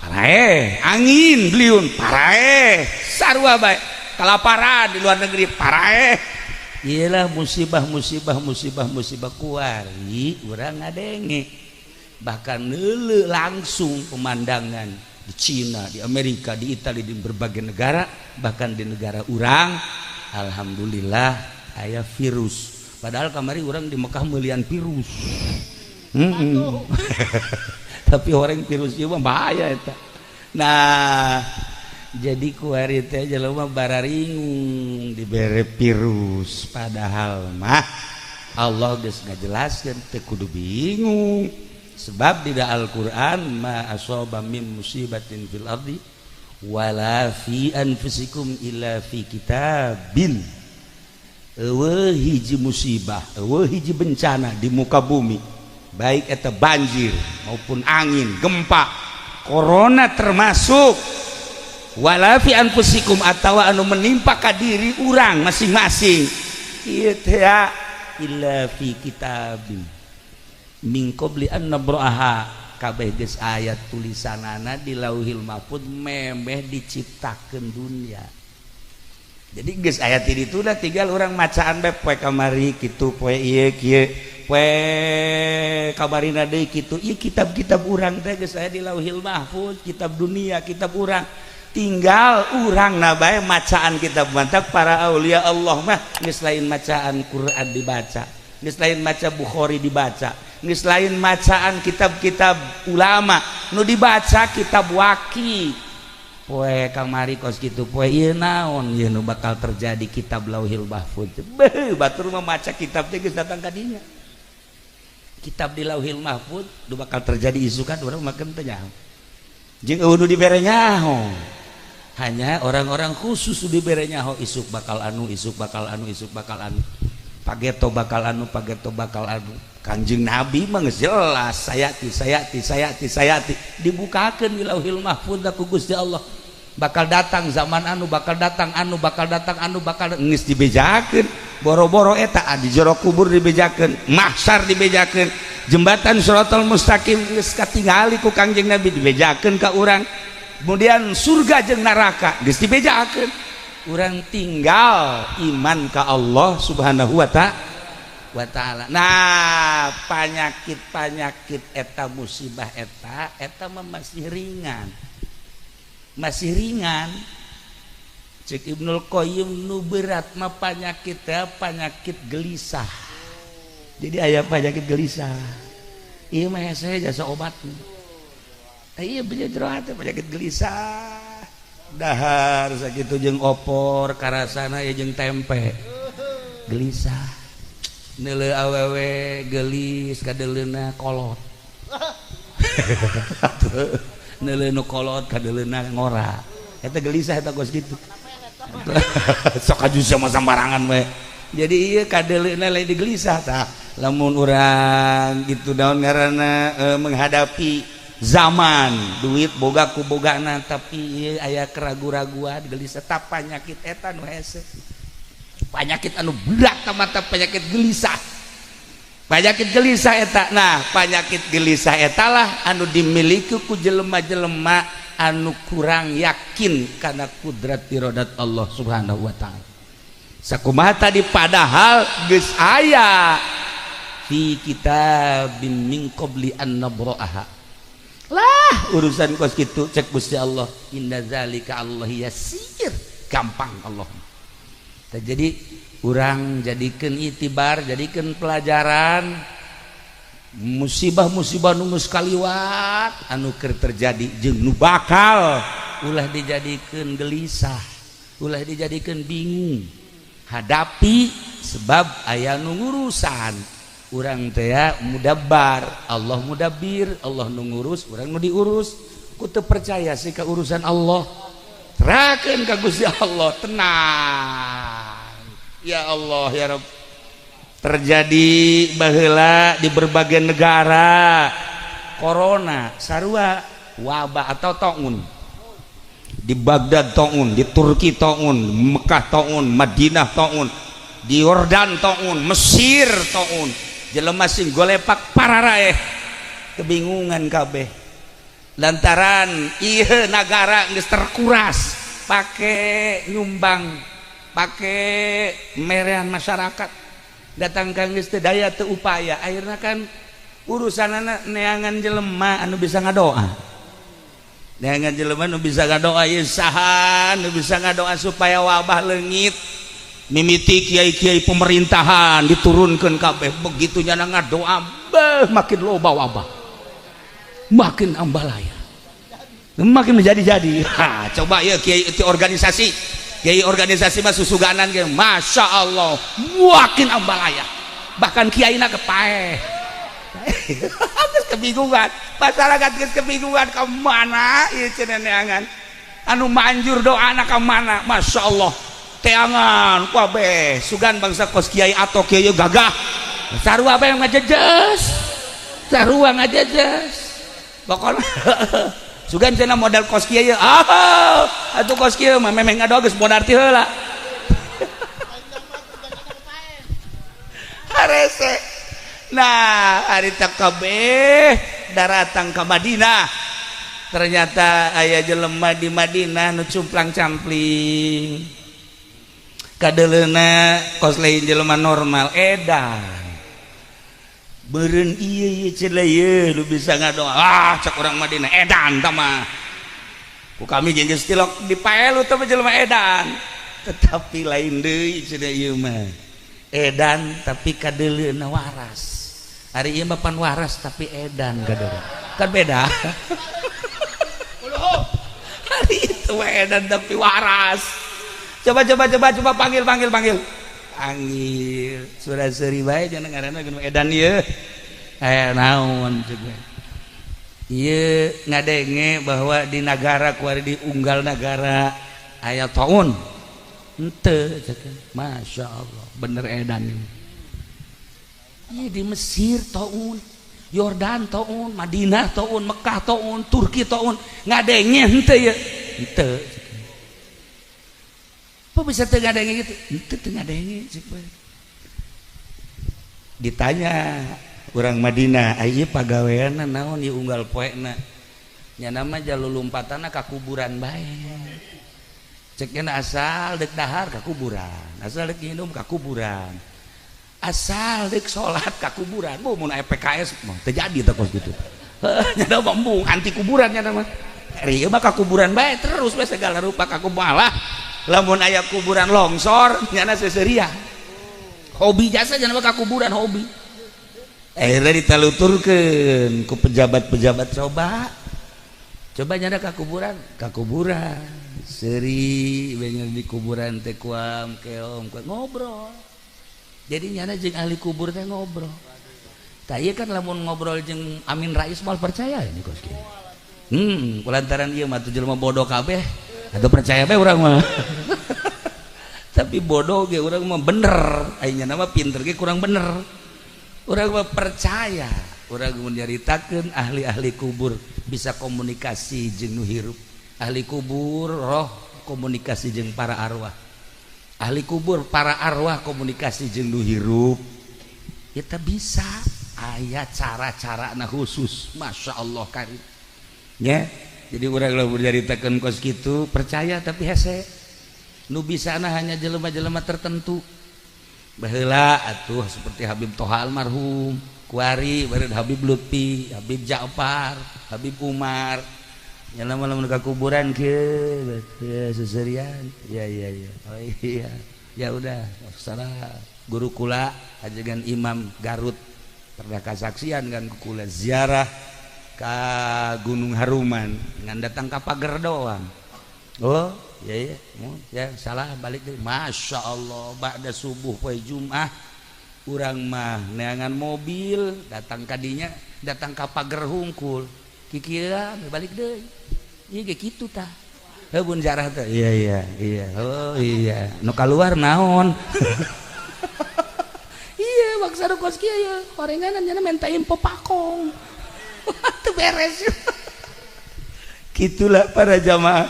paraeh angin beliun paraeh sarua bae kalaparan di luar negeri paraeh iyalah musibah kuari urang ngadenge bahkan neuleuh langsung pemandangan di Cina, di Amerika, di Italia, di berbagai negara, bahkan di negara urang alhamdulillah aya virus. Padahal kamari urang di Mekah meulian virus. Tapi orang virus ieu mah bahaya eta. Nah, jadi kuari teh jelema bararingung dibere virus padahal mah Allah geus ngajelaskeun teu kudu bingung. Sebab di Al-Quran ma asaba min musibatin fil ardi wala fi anfusikum illa fi kitabin. Eueuh hiji musibah, eueuh hiji bencana di muka bumi, baik eta banjir maupun angin, gempa, corona termasuk, wala fi anfusikum atawa anu menimpa ka diri urang masing-masing. Ieu teh illa fi kitabin. Min qabli an nabraha kabeh geus ayat tulisanana di Lauhil Mahfuz memeh diciptakeun dunia. Jadi geus ayat di ditu da tinggal urang macaan bae poe kamari kitu poe ieu kieu poe kabarina deui kitu. Ieu kitab-kitab urang teh geus aya di Lauhil Mahfuz, kitab dunia, kitab urang. Tinggal urang na bae macaan kitab mantap para aulia Allah mah geus lain macaan Quran dibaca, geus lain maca Bukhari dibaca, geus lain macaan kitab-kitab ulama nu dibaca kitab waki poe kamari kos kitu poe ieu naon ieu nu bakal terjadi kitab Lauhil Mahfuz beuh batur mah maca kitab teh geus datang ka dinya kitab di Lauhil Mahfuz nu bakal terjadi isukan urang makan teh nyaho jeung eueuh nu dibere nyaho hanya orang-orang khusus nu dibere nyaho isuk bakal anu pageto bakal anu Kanjeng Nabi mah jelas sayati dibukakeun di Lauhil Mahfuz ku Gusti Allah bakal datang zaman anu bakal datang geus dibejakeun boro-boro eta di jero kubur dibejakeun mahsyar dibejakeun jembatan Shiratal Mustaqim geus katingali ku Kanjeng Nabi dibejakeun ka urang kemudian surga jeung neraka geus dibejakeun urang tinggal iman ka Allah Subhanahu wa ta'ala. Nah, panyakit eta musibah eta mah masih ringan. Cek Ibnul Qayyim nu berat mah penyakit gelisah. Jadi aya penyakit gelisah. Ieu mah hese jasa obatna. Ieu bener jero hate penyakit gelisah. Dahar sakitu jeung opor karasana ya jeung tempe. Gelisah. Neuleuh awewe gelis kadeleuna kolot. Neuleuh nu kolot kadeleuna ngora. Eta gelisah eta gos kitu. Sok aju sama sambarangan we. Jadi ieu kadeleuna lain digelisah tah. Lamun urang gitu daun ngaranna menghadapi zaman duit boga ku bogana tapi ieu aya keragu-raguan gelisah tah panyakit eta nu hese. Penyakit anu berat mata penyakit gelisah eta. Nah penyakit gelisah eta lah anu dimiliki ku jelema-jelema anu kurang yakin karena kudrat irodat Allah Subhanahu wa ta'ala. Sakumaha tadi padahal geus aya fi kitabim min qabli an nabraha. Lah urusan kos kitu cek Gusti Allah inna zalika Allah yasir gampang Allah. Jadi urang jadikeun itibar, jadikeun pelajaran musibah-musibah nu geus kaliwat anu keur terjadi jeung nu bakal ulah dijadikeun gelisah, ulah dijadikeun bingung. Hadapi sebab aya nu ngurusan. Urang teh mudabbar, Allah mudabbir, Allah nu ngurus, urang nu diurus. Ku teu percaya sih ka urusan Allah. Serahkeun ka Gusti Allah, tenang. Ya Allah ya Rabb, terjadi baheula di berbagai negara corona sarua wabah atau taun di Baghdad taun, di Turki taun, Mekah taun, Madinah taun, di Yordan taun, Mesir taun, jelema sing golepak pararaeh kebingungan kabeh lantaran ieu nagara geus terkuras pakai nyumbang pakai merean masyarakat datang ka geus teu daya teu upaya akhirna kan urusanana neangan jelema anu bisa ngadoa neangan jelema anu bisa ngadoa ieu saha anu bisa ngadoa supaya wabah leungit mimiti kiai-kiai pemerintahan diturunkeun kabeh begitu nya ngadoa beuh makin loba wabah makin ambalaya makin menjadi-jadi. Coba ya kiai organisasi mah susuganan ge masya Allah makin ambalaya bahkan kiai na kepaeh geus kebingungan masyarakat geus kebingungan ka mana ieu cenah neangan anu manjur doana ka mana masya Allah teangan kabeh sugan bangsa kos kiai atau kiai gagah sarua apa yang ngajejes sarua ngajejes pokoknya sugan cenah modal kos kieu atuh kos kieu mah memeh ngadoa geus modal ti heula harese nah harita kabeh daratang ka Madinah ternyata aya jelema di Madinah nu cumplang-campling kadeleuna kos lain jelema normal edan beureun ieu cenah ieu lu bisa ngadoa cek urang Madinah edan tah mah ku kami jeung geus tilok dipaelu teh jelema edan tetapi lain deui cenah ieu mah edan tapi kadeleuna waras ari ieu mah pan waras tapi edan kadeleuna kan beda hari itu mah edan tapi waras coba panggil surah seri bae cenah ngaranna geus edan ieu aya naon ceuk ieu ngadenge bahwa di negara kuari di unggal negara aya taun henteu ceuk masya Allah bener edan ieu di Mesir taun Yordan taun Madinah taun Mekah taun Turki taun ngadenge henteu ieu henteu apa bisa teu ngadenge gitu henteu teu ngadenge ditanya urang Madinah aya pagaweanna naon ieu unggal poena nya nama jalulumpatana ka kuburan bae cekna asal deuk dahar ka kuburan asal deuk nginum ka kuburan asal deuk salat ka kuburan mun aya PKS mah teu jadi teh kos kitu nya da bambung anti kuburan nya mah ieu mah ka kuburan bae terus we segala rupa ka kuburan lah lamun aya kuburan longsor nyana seseuria hobi jasa jangan ka kuburan hobi akhirnya ditaluturkeun ku pejabat-pejabat coba nyana ka kuburan seuri bener di kuburan teh kuam keom ngobrol jadi nyana jeung ahli kubur teh ngobrol tah ieu kan lamun ngobrol jeung Amin Rais moal percaya ini kos kieu kulantaran ieu mah jelema bodoh kabeh atau percaya bae urang mah tapi bodoh ge urang mah bener aya nama pinter ge kurang bener urang mah percaya urang mun nyaritakeun ahli-ahli kubur bisa komunikasi jeung nu hirup ahli kubur roh komunikasi jeung para arwah ahli kubur para arwah komunikasi jeung nu hirup kita bisa aya cara-carana khusus masya Allah karim nya jadi urang lamun nyaritakeun kos kitu percaya tapi hese nu bisana hanya jelema-jelema tertentu baheula atuh seperti Habib Toha almarhum kuari bareud Habib Lutfi Habib Ja'far Habib Umar nya lamun ka kuburan kieu seserian ya oh iya ya udah salah guru kula ajengan Imam Garut pernah kasaksian kan kula ziarah ka Gunung Haruman ngan datang ka pager doang oh ya salah balik deh masya Allah ba'da subuh poe Jumat urang mah neangan mobil datang kadinya datang ka pager hungkul kikieuan balik deui ieu ge kitu tah heuh jarah teh iya oh iya nu kaluar naon iya paksa do kos kieu ya horenganan nya minta info pakong teu beres gitulah para jamaah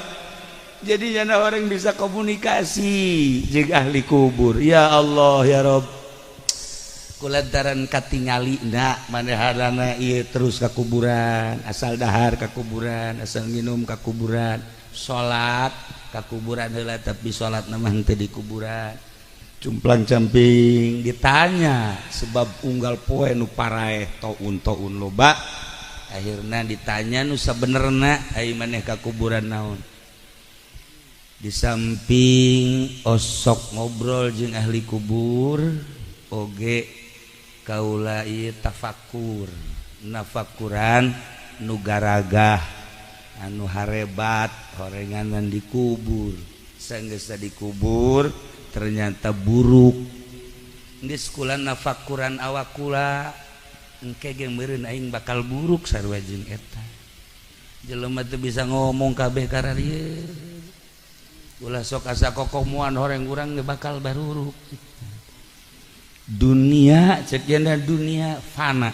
jadi nya orang bisa komunikasi jeung ahli kubur ya Allah ya Rob kulantaran katingalina manehana ieu terus ka kuburan asal dahar ka kuburan asal minum ka kuburan salat ka kuburan heula tapi salatna mah teu di kuburan cumplang camping ditanya sebab unggal poe nu paraeh taun loba akhirna ditanya nu sabenerna ai maneh ka kuburan naon di samping osok ngobrol jeung ahli kubur oge kaula ieu tafakur nafakuran nu garagah anu harebat horenganan dikubur sanggeus dikubur ternyata buruk geus kula nafakuran awak kula engke ge meureun aing bakal buruk sarua jeung eta jelema teu bisa ngomong kabeh kararieu ulah sok asa kokomuan horeng urang ge bakal baruruk dunia cekna dunia fana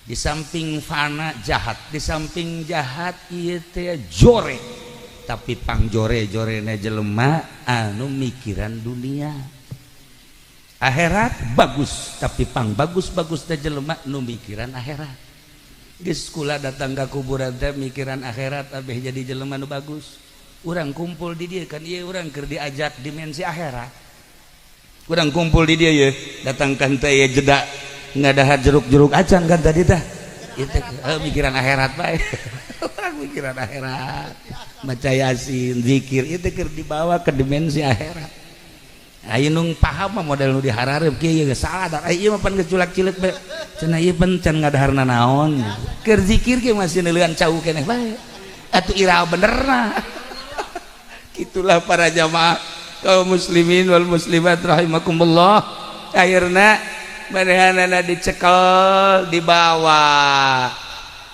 di samping fana jahat di samping jahat ieu teh jore tapi pang jore-jorena jelema anu mikiran dunia akhirat bagus tapi pang bagus-bagus teh jelema nu mikiran akhirat geus kula datang ka kuburan teh mikiran akhirat abeh jadi jelema nu bagus urang kumpul di dieu kan ieu urang keur diajak dimensi akhirat urang kumpul di dia ya datangkan teh jeda ngadahar jeruk-jeruk acan kan tadi tah itu mikiran akhirat bae orang mikiran akhirat maca yasin zikir itu keur dibawa ke dimensi akhirat ayeuna nu paham mah model nu diharareup kieu geus salah da ieu mah pan geculak-cileuk bae cenah ieu pan can ngadaharna naon keur zikir ge masih neuleun cau keneh bae atuh iraha benerna gitulah para jamaah kaum muslimin wal muslimat rahimakumullah akhirna manehanana dicekel dibawa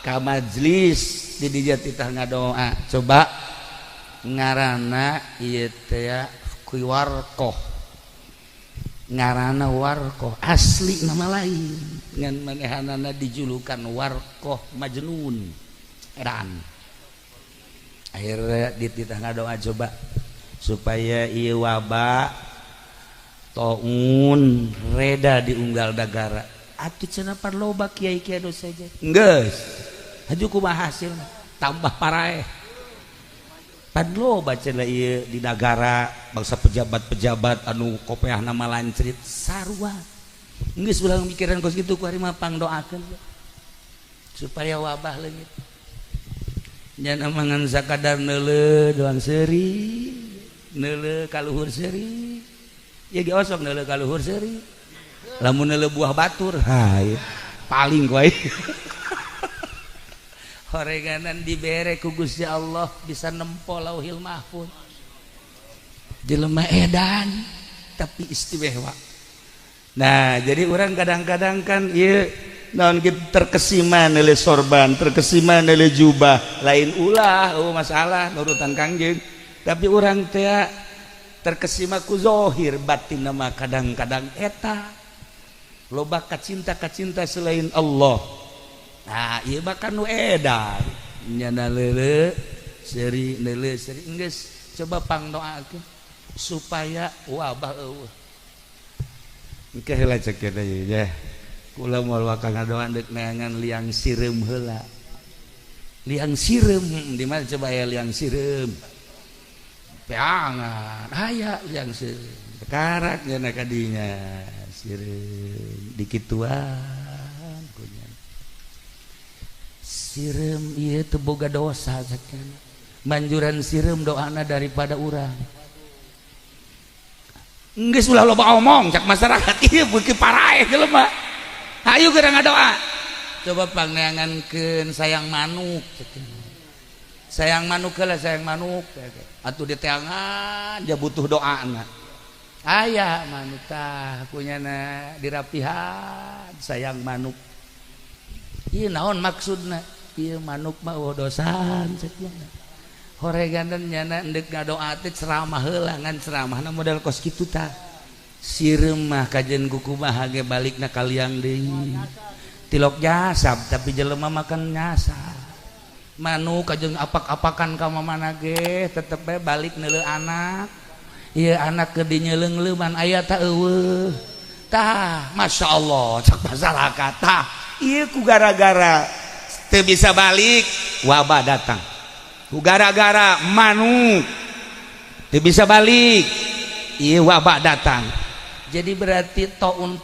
ka majlis di dieu titah ngadoa coba ngaranna ieu teh warqah ngaranna warqah asli nama lain ngan manehanana dijulukan warqah majnun edan akhirnya di titah ngadoa coba supaya ieu wabah taun reda di unggal dagara atuh cenah pan loba kiai-kiai anu saja geus haju kumaha hasilna tambah paraeh pan loba cenah ieu di nagara bangsa pejabat-pejabat anu kopeahna malancrit sarua geus ulah mikiran kos kitu ku ari mah pangdoakeun supaya wabah leungit nya mangan sakadar neuleuh doang seuri neuleuh kaluhur seuri ya ge osok neuleuh kaluhur seuri lamun neuleuh buah batur hai paling wae horenganan dibere ku Gusti Allah bisa nempo lauhil mahfuz jelema edan tapi istimewa nah jadi orang kadang-kadang kan ieu naon kitu terkesima neuleuh sorban terkesima neuleuh jubah lain ulah masalah nurutan kangjeng tapi orang teh terkesima ku zahir batin nama kadang-kadang eta loba kacinta selain Allah nah ieu bakal nu edan nya neuleuh seuri geus coba pangdoakeun supaya wabah eueuh engke heula cek kieu ya kula moal wakal ngadoa deuk neangan liang sireum heula liang sireum di mana coba aya liang sireum peangan aya liang sireum karak nya kadinya sireum dikituan kunya sireum ieu teu boga dosa sakian manjuran sireum doana daripada urang geus ulah loba omong cak masyarakat ieu beuki paraeh jelema ayo geura ngadoa coba pangneangankeun sayang manuk sayang manuk heula sayang manuk atuh diteangan dia butuh doana aya manuk tah kunyana dirapihan sayang manuk ieu naon maksudna ieu manuk mah dosan ceukna horeganan nyana endek ngadoa teh ceramah heula ngan ceramahna model kos kitu tah sireum mah kajen kukumaha ge balikna kaliang deui tilok jasab tapi jelema makan nyasar manu kajeng apak-apakan ka mamana ge tetep bae balik neuleuh anak ieu anak ke dinyeleung-leuman aya ta eueuh tah masyaallah cak masyarakat tah ieu ku gara-gara teu bisa balik wabah datang ku gara-gara manu teu bisa balik ieu wabah datang. Jadi berarti toun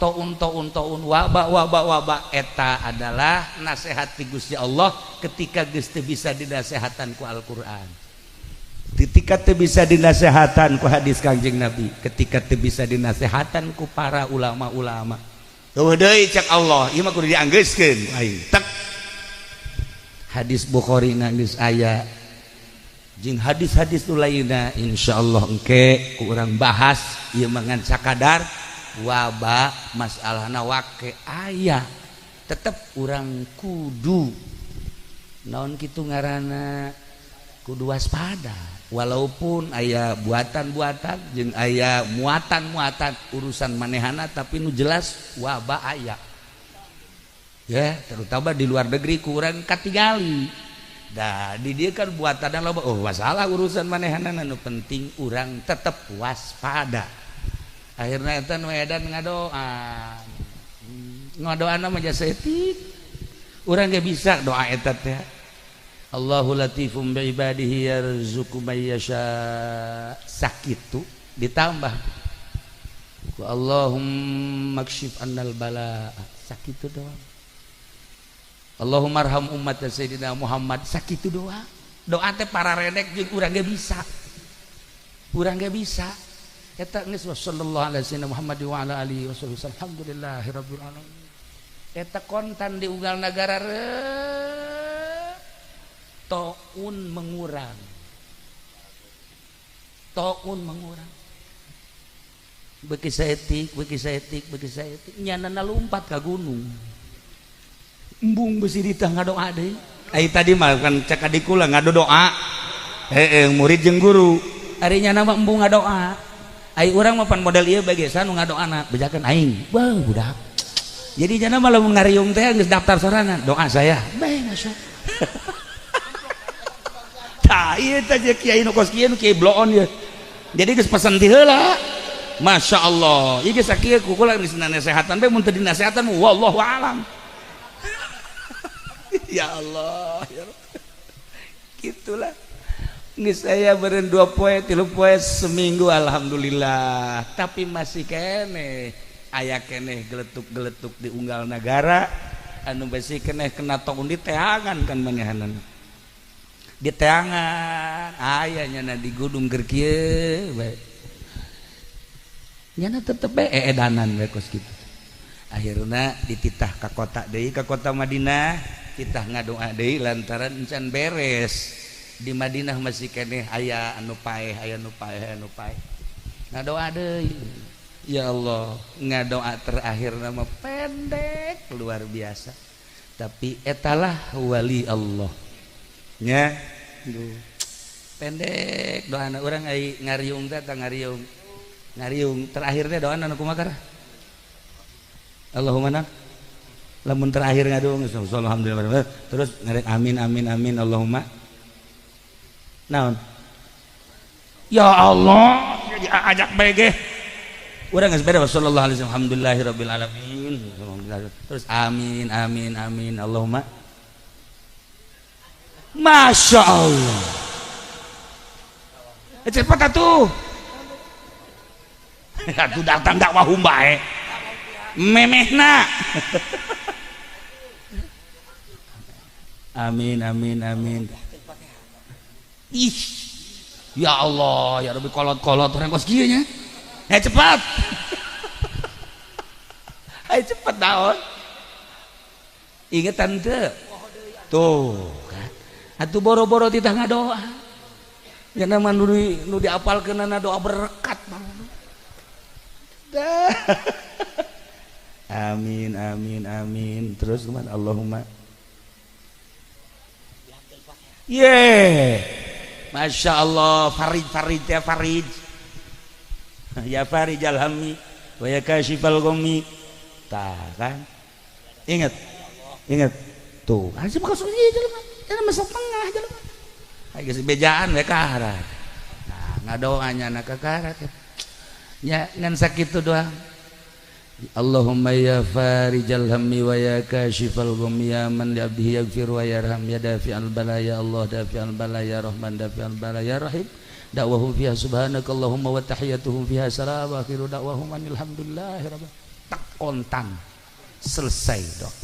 wabah eta adalah nasihat ti Gusti Allah ketika geus teu bisa dinasehatan ku Al-Qur'an. Ketika teu bisa dinasehatan ku hadis Kangjeng Nabi, ketika teu bisa dinasehatan ku para ulama-ulama. Eueuh deui cek Allah, ieu mah kudu dianggeuskeun aing. Tek. Hadis Bukhari geus aya jeung hadis-hadis nu lainna insyaallah engke ku urang bahas ieu mangan sakadar wabah masalahna wake aya tetep urang kudu naon kitu ngaranna kudu waspada walaupun aya buatan-buatan jeung aya muatan-muatan urusan manehana tapi nu jelas wabah aya ya terutama di luar negeri kurang katingali. Dah di dia kan buatan loba oh masalah urusan manehanana nu penting urang tetep waspada. Akhirna eta nu edan ngadoana mah jasa etik. Urang ge bisa doa eta teh. Allahu latifum bi ibadihi yarzuqu may yasha sakitu ditambah ku Allahumma kshif annal bala sakitu doang. Allahumma arham ummat Sayyidina Muhammad sakitu doa teh para redek jeung urang ge bisa eta geus sallallahu alaihi wasallam Muhammad wa ala alihi wasallam alhamdulillahirabbil alamin eta kontan di unggal nagara taun mengurang beki saeutik nyanana lumpat ka gunung embung besi ditah ngadoa deui. Ai tadi mah kan cek adikula ngadoa. Murid jeung guru. Ari nyana mah embung ngadoa. Ai urang mah pan model ieu bagesa nu ngadoana bejakeun aing. Wah budak. Jadi nyana mah lamun ngariung teh geus daftar sorangan doa saya. Bae masya. Tah ieu teh kiai nu kos kieu nu kiai bloon ieu. Jadi geus pesen ti heula. Masya Allah. Ieu geus sakieu kukula geus nasehatan bae mun teu dinasehatan wallahu alam. Ya Allah ya gitulah geus saya beren 2 poe 3 poe seminggu alhamdulillah tapi masih keneh aya keneh geletuk-geletuk di unggal nagara anu besi keneh kena taun di teangan kan manehanan di teangan aya nyana di gunung keur kieu bae nyana tetep bae edanan bae kos kitu akhirna dititah ka kota deui ka kota Madinah kita ngadoa deui lantaran encan beres di Madinah masih keneh aya anu paeh ngadoa deui ya Allah ngadoa terakhir nama pendek luar biasa tapi etalah wali Allah nya pendek doana urang ai ngariung teh ngariung terakhir teh doana anu kumaha Allahumma lamun terakhir ngadung alhamdulillah terus ngarek amin Allahumma naon ya Allah jadi ajak bae ge urang geus bere sallallahu alaihi wasallam alhamdulillahirabbil alamin terus amin Allahumma masya Allah cepat atuh atuh datang dakwah bae memehna amin ih ya Allah ya Rabbi kolot orang kos kieu nya cepat ayo cepat naon ingetan teu tuh kan atuh boro-boro titah ngadoa nya nama nu diapalkeunana doa berkat amin terus kemana Allahumma Masya Allah Farid ya Farid alhammi wa ya kashifal ghammi. Tah kan ingat tuh aja bakal sulit jelema jangan masuk tengah jelema aya geus bejaan we kaharat nah ngadoanya na ka kaharat nya ngan sakitu doang Allahumma ya farijal hammi wa ya kashifal ghammi ya man li abdihi yaghfir wa yarham ya dafi'al balaya Allah dafi'al balaya rahman dafi'al balaya rahim da'wahum fiha subhanakallahumma wa tahiyyatuhum fiha salam wa akhiru da'wahum alhamdulillahi rabbil tak kontan selesai dok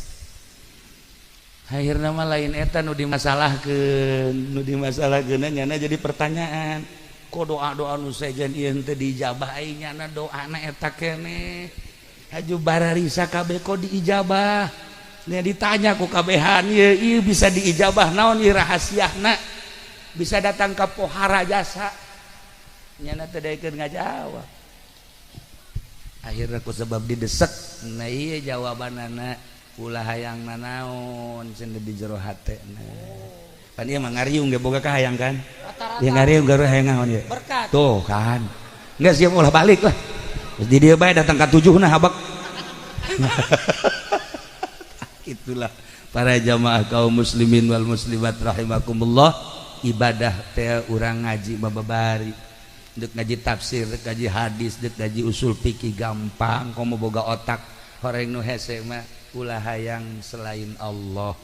akhirnya mah lain eta nu dimasalahkeun nyana jadi pertanyaan kok doa-doa nu sejen ieu teu diijabah aing nyana doana eta keneh haju bararisa kabeh kok diijabah nya ditanya ku kabehan ieu bisa diijabah naon ieu rahasiana bisa datang ka pohara jasa nyana teu daekeun ngajawab akhirnya ku sebab didesek nah iya jawabanana ulah hayang nanaon cenah di jero hatena kan ieu mah ngariung ge boga kahayang kan ieu ngariung garu hayang naon ieu berkat tuh kan enggak siap ulah balik lah di dia bae datang ka 7 nah habak itulah para jamaah kaum muslimin wal muslimat rahimakumullah ibadah teh urang ngaji bababari dek ngaji tafsir dek ngaji hadis dek ngaji usul fikih gampang komo boga otak horeng nu hese mah ulah hayang selain Allah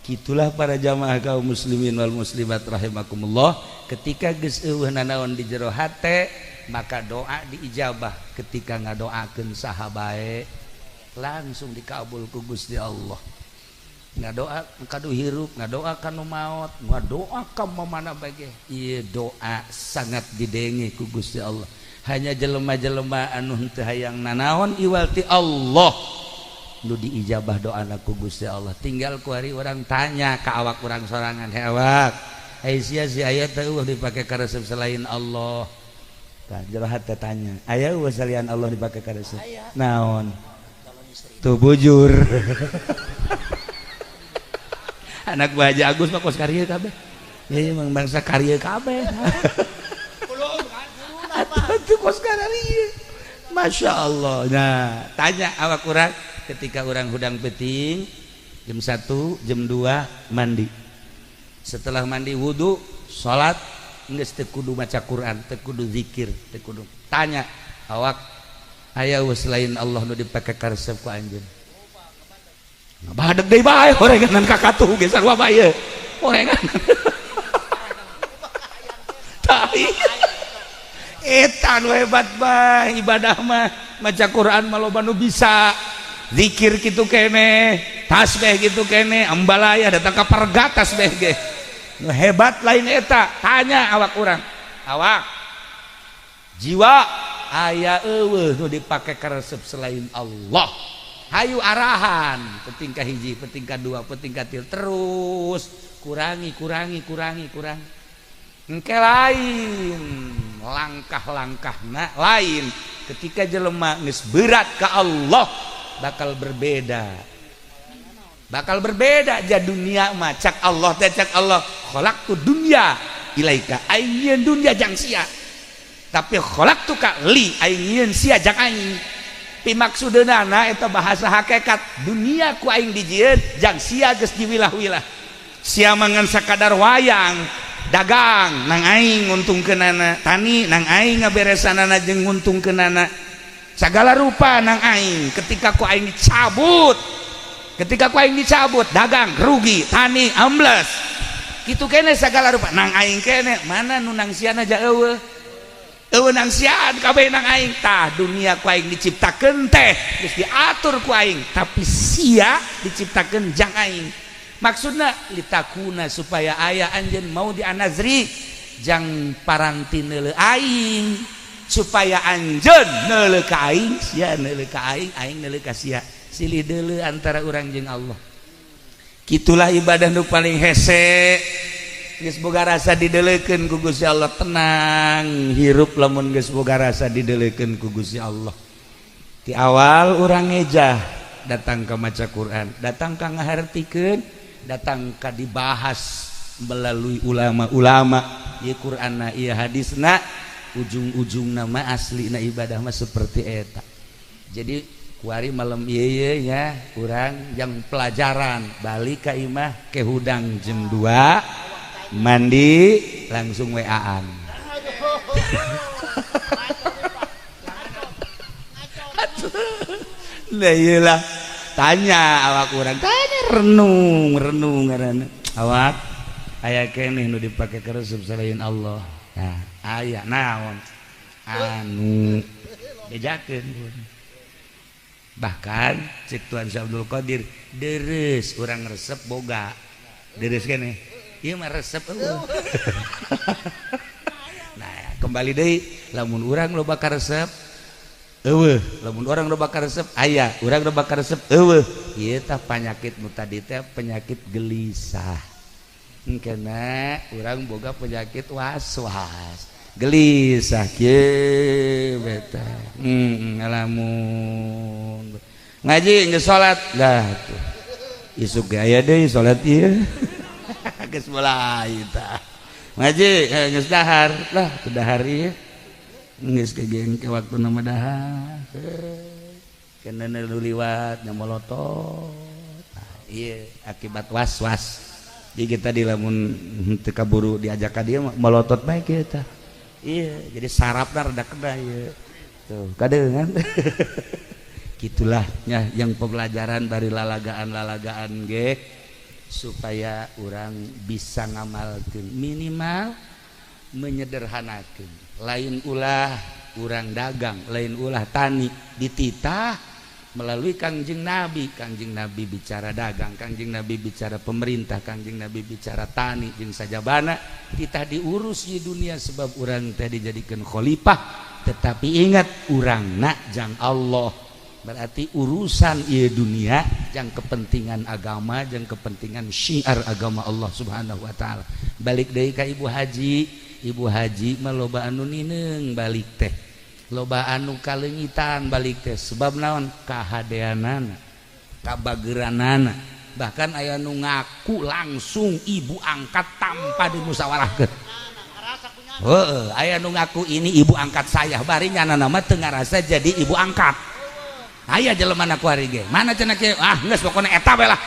gitulah para jamaah kaum muslimin wal muslimat rahimakumullah ketika geus eueuh nanaon di jero hate maka doa diijabah ketika ngadoakeun saha bae langsung dikabul ku Gusti Allah ngadoa kadu hirup ngadoa kanu maot ngadoa ka mamana bae ieu doa sangat didenge ku Gusti Allah hanya jelema-jelema anu teu hayang nanaon iwal ti Allah nu diijabah doana ku Gusti Allah tinggal ku hari orang tanya ka awak urang sorangan he awak sia si aya teu dipake ka resep selain Allah tah jero hate tanya aya salian Allah dipake ka resep naon tuh bujur anak Bu Haji Agus mah kos karya kabeh ya emang bangsa karya kabeh atuh kos karya Masya Allah nah tanya awak urang ketika orang hudang peting jam 1 jam 2 mandi setelah mandi wudu sholat geus teu kudu maca Quran teu kudu zikir teu kudu tanya awak aya selain Allah nu dipake ka resep ku anjeun badeg deui bae horenganan ka katuh ge sarua bae horengan tah eta nu hebat bae ibadah mah maca Quran mah loba nu bisa zikir kitu kene tasbih kitu kene ambalaya datang ka pargat tasbih ge nu hebat lain eta tanya awak urang awak jiwa aya eueuh nu dipake ka resep selain Allah hayu arahan penting ka hiji penting ka dua penting ka tilu terus kurangi engke lain langkah-langkahna lain ketika jelema geus berat ka Allah bakal berbeda ja dunia mah cak Allah teh cak Allah khalaqtu dunya ilaika ayeun dunya jang sia tapi khalaqtu ka li ayeun sia jang aing pimaksudeuna eta bahasa hakikat dunia ku aing dijieun jang sia geus diwilah-wilah sia mangan sakadar wayang dagang nang aing nguntungkeunana tani nang aing ngaberesanana jeung nguntungkeunana segala rupa nang aing ketika ku aing dicabut dagang rugi tani ambles kitu kene segala rupa nang aing kene mana nu nang siana ja eueuh nang sian kabeh nang aing tah dunia ku aing diciptakeun teh geus diatur ku aing tapi sia diciptakeun jang aing maksudna litakuna supaya aya anjeun mau di anazri jang paranti neuleuh aing supaya anjeun neuleuh ka aing sia neuleuh ka aing neuleuh ka sia silih deuleu antara urang jeung Allah kitulah ibadah nu paling hese geus boga rasa dideuleukeun ku Gusti Allah tenang hirup lamun geus boga rasa dideuleukeun ku Gusti Allah ti awal urang ngejah datang ka maca Quran datang ka ngahartikeun datang ka dibahas melalui ulama-ulama ieu Qur'anna ieu hadisna ujung-ujungna mah aslina ibadah mah seperti eta Jadi kuari malam ieu nya urang yang pelajaran balik ka imah ke hudang jam 2 mandi langsung WA-an. Lah iyalah tanya awak urang tanya renung ngaranna awak aya keneh nu dipake keresep selain Allah. Nah, aya naon anu bejakeun. Bahkan cek Tuan Syah Abdul Qadir deres urang resep boga deres keneh ieu mah resep eueuh. Nah kembali deui lamun urang loba ka resep eueuh lamun urang loba ka resep aya urang loba ka resep eueuh ieu tah panyakit nu tadi teh penyakit gelisah. Karena urang boga penyakit was-was gelisah kieu beta ngalamun ngaji geus salat lah tuh isuk ge aya deui salat ieu geus mulai tah ngaji geus dahar lah teu dahar ieu geus kegengke waktuna mah dahar kana nu liwat nya molotot ieu akibat was-was. Jadi kita di lamun teu kaburu diajak ka dieu molotot bae kieu tah. Iya, jadi sarapna rada kedah ya. Tuh, kadeungan. Gitulah ya yang pembelajaran dari lalagaan-lalagaan ge supaya orang bisa ngamalkeun minimal menyederhanakeun. Lain ulah urang dagang, lain ulah tani dititah melalui Kangjeng Nabi. Kangjeng Nabi bicara dagang, Kangjeng Nabi bicara pemerintah, Kangjeng Nabi bicara tani jeung sajabana kita diurus di dunia sebab urang teh dijadikan khalifah. Tetapi ingat urangna jang Allah, berarti urusan ieu dunia jang kepentingan agama, jang kepentingan syiar agama Allah Subhanahu wa taala. Balik deui ka Ibu Haji mah loba anu nineung balik teh, loba anu kalengitan balik teh sebab naon kahadeanana kabageranana. Bahkan aya nu ngaku langsung ibu angkat tanpa dimusyawarahkeun. Heeh, aya nu ngaku ini ibu angkat saya bari nyana nama teu ngarasa jadi ibu angkat. Aya jelema na kuari ge mana cenah kieu geus pokona eta bae lah.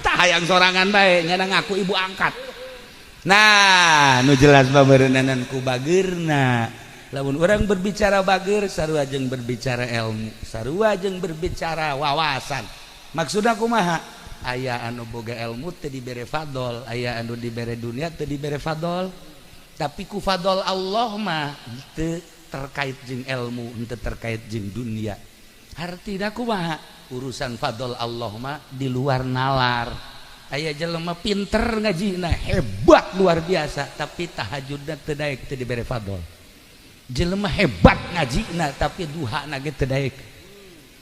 Tah hayang sorangan bae nyana ngaku ibu angkat. Nah nu jelas pameureunana ku bageurna. Lamun orang berbicara bager sarua jeung berbicara ilmu, sarua jeung berbicara wawasan. Maksudna kumaha? Aya anu boga ilmu teu dibere fadol, aya anu dibere dunia teu dibere fadol. Tapi ku fadol Allah mah teu terkait jeung ilmu, teu terkait jeung dunia. Artina kumaha? Urusan fadol Allah mah di luar nalar. Aya jelema pinter ngajina, hebat luar biasa, tapi tahajudna teu daek teu dibere fadol. Jelema hebat ngajina tapi duha na ge teu daek.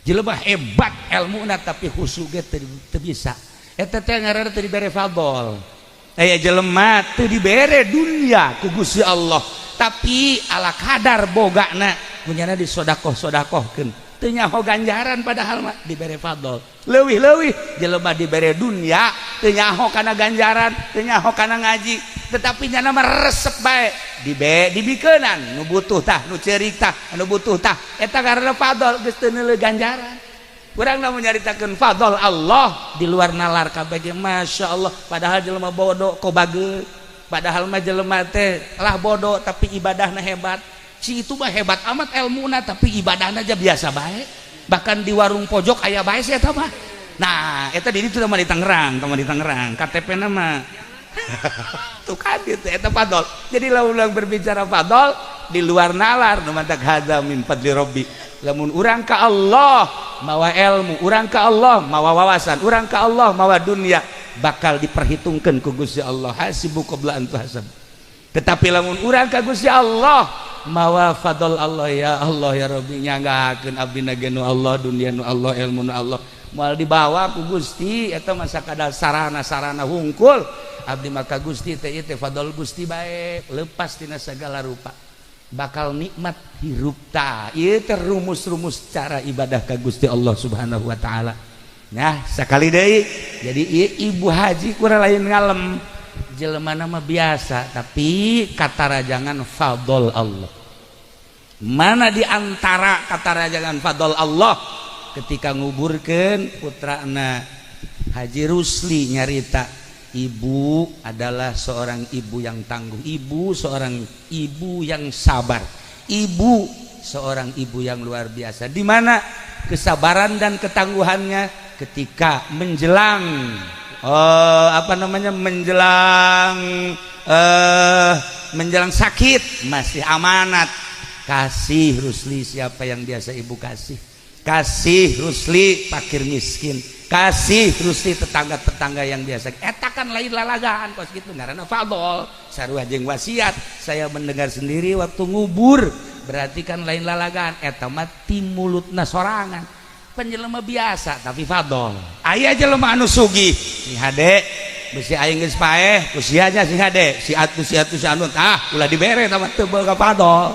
Jelema hebat ilmuna tapi khusyuk ge teu bisa. Eta teh ngaranna teu dibere fadol. Aya jelema teu dibere dunia ku Gusti Allah, tapi ala kadar bogana punyana disodakoh-sodakohkeun. Teu nyaho ganjaran padahal mah dibere fadol. Leuwih-leuwih jelema dibere dunia teu nyaho kana ganjaran, teu nyaho kana ngaji, tetapi nyana mah resep bae dibikeunan nu butuh tah nu ceurik tah anu butuh tah eta karena fadol geus teu neuleuh ganjaran. Urang lamun nyaritakeun fadol Allah di luar nalar kabeh ge masyaallah, padahal jelema bodoh ko bageul, padahal mah jelema teh lah bodoh tapi ibadahna hebat. Si itu mah hebat amat ilmuna tapi ibadahna aja biasa bae. Bahkan di warung pojok aya bae si eta mah. Nah, eta di ditu mah di Tangerang, KTP-na mah tuh kan itu eta fadol. Jadi lamun berbicara fadol di luar nalar nu mantak hadza min fadli rabbi. Lamun urang ka Allah mawa ilmu, urang ka Allah mawa wawasan, urang ka Allah mawa dunia, bakal diperhitungkeun ku Gusti Allah. Hasibu qabla an tuhasab. Tetapi lamun urang ka Gusti Allah mawa fadol Allah ya Rabbi nyanggakeun abdi nage nu Allah, dunia nu Allah, ilmu nu Allah, moal dibawa ku Gusti eta mah sakadar sarana hungkul. Abdi maka Gusti teh ieu teh fadol Gusti bae, lepas tina segala rupa. Bakal nikmat hirup ta. Ieu teh rumus-rumus cara ibadah ka Gusti Allah Subhanahu wa taala. Nah, sakali deui. Jadi ieu Ibu Haji kurang lain ngalem. Jelema mah biasa, tapi katarajangan fadol Allah. Mana di antara kata rajangan fadl Allah ketika nguburkeun putrana Haji Rusli nyarita, ibu adalah seorang ibu yang tangguh, ibu seorang ibu yang sabar, ibu seorang ibu yang luar biasa. Di mana kesabaran dan ketangguhannya ketika menjelang menjelang sakit masih amanat. Kasih Rusli siapa yang biasa ibu kasih, kasih Rusli fakir miskin, kasih Rusli tetangga-tetangga yang biasa. Eta kan lain lalagaan kos gitu ngaranna fadol sarua jeung wasiat. Saya mendengar sendiri waktu ngubur, berarti kan lain lalagaan. Eta mah ti mulutna sorangan, penjelema biasa tapi fadol. Aya jelema anu sugih, si hade besi aing geus paeh ku sia nya si hade, si atu si anu ulah dibere tah teu boga fadol.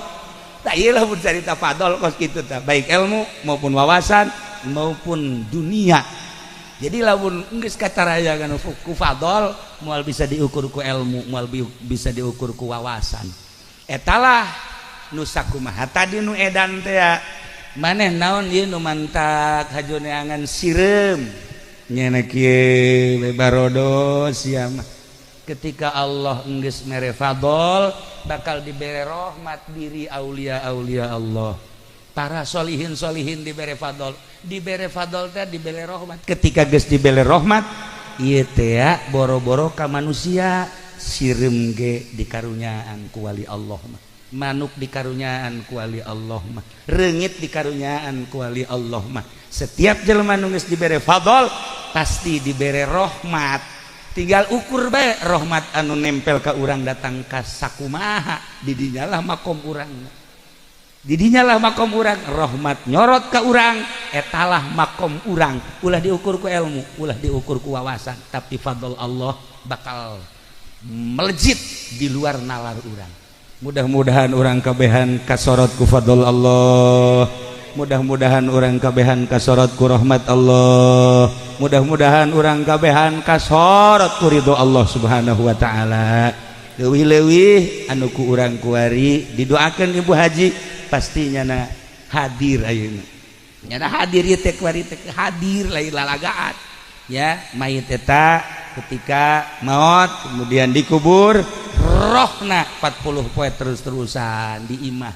Tak iyalah pun cerita fadol kos gitu tak, baik ilmu maupun wawasan maupun dunia. Jadi lamun geus katarayagan ku fadol moal bisa diukur ku ilmu, moal bisa diukur ku wawasan. Etalah nu sakumaha tadi nu edan teh maneh naon ieu nu mantak hajoneangan sireum nyana kieu bebarodo sia mah. Ketika Allah enggeus mere fadol bakal diberi rahmat diri aulia-aulia Allah, para solihin diberi fadol teh diberi rahmat. Ketika geus diberi rahmat ieu teh boro-boro ka manusia, sireum ge dikarunyaan ku wali Allah mah, manuk dikarunyaan ku wali Allah mah, reungit dikarunyaan ku wali Allah mah. Setiap jelema nu geus diberi fadol pasti diberi rahmat. Tinggal ukur bae rahmat anu nempel ka urang datang ka sakumaha, didinyalah makom urang, didinyalah makom urang. Rahmat nyorot ka urang etalah makom urang. Ulah diukur ku ilmu, ulah diukur ku wawasan, tapi fadl Allah bakal melejit di luar nalar urang. Mudah-mudahan urang kabehan kasorot ku fadl Allah, mudah-mudahan urang kabehan kasorot ku rahmat Allah, mudah-mudahan urang kabehan kasorot ku ridho Allah subhanahu wa ta'ala. Leuwih-leuwih anu ku urang kuari didoakeun Ibu Haji pastinya na hadir ayeuna. Nyana hadir ieu teh kuari teh hadir lain lalagaan. Ya, mayit eta ketika maut kemudian dikubur rohna 40 poe terus-terusan diimah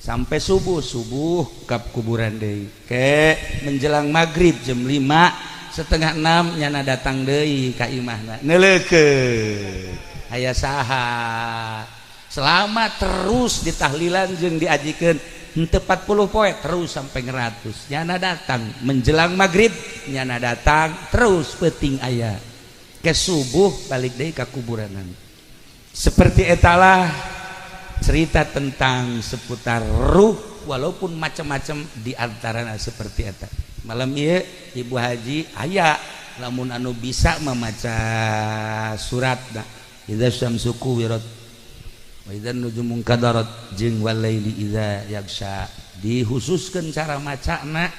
sampai subuh ke kuburan deui. Ke menjelang maghrib jam 5:30 nyana datang deui ka imahna neuleukeun aya saha. Selama terus ditahlilan jeung diajikeun henteu 40 poe terus sampai 100 nyana datang menjelang maghrib, nyana datang terus peuting aya ke subuh balik deui ka kuburanan. Seperti etalah cerita tentang seputar ruh, walaupun macam-macam di antaranya seperti eta. Malam ieu Ibu Haji aya lamun anu bisa memaca surat idza syamsu kuwirat wa idzan nujumun kadarat jeung walaili idza yagsha, dihususkeun cara macana,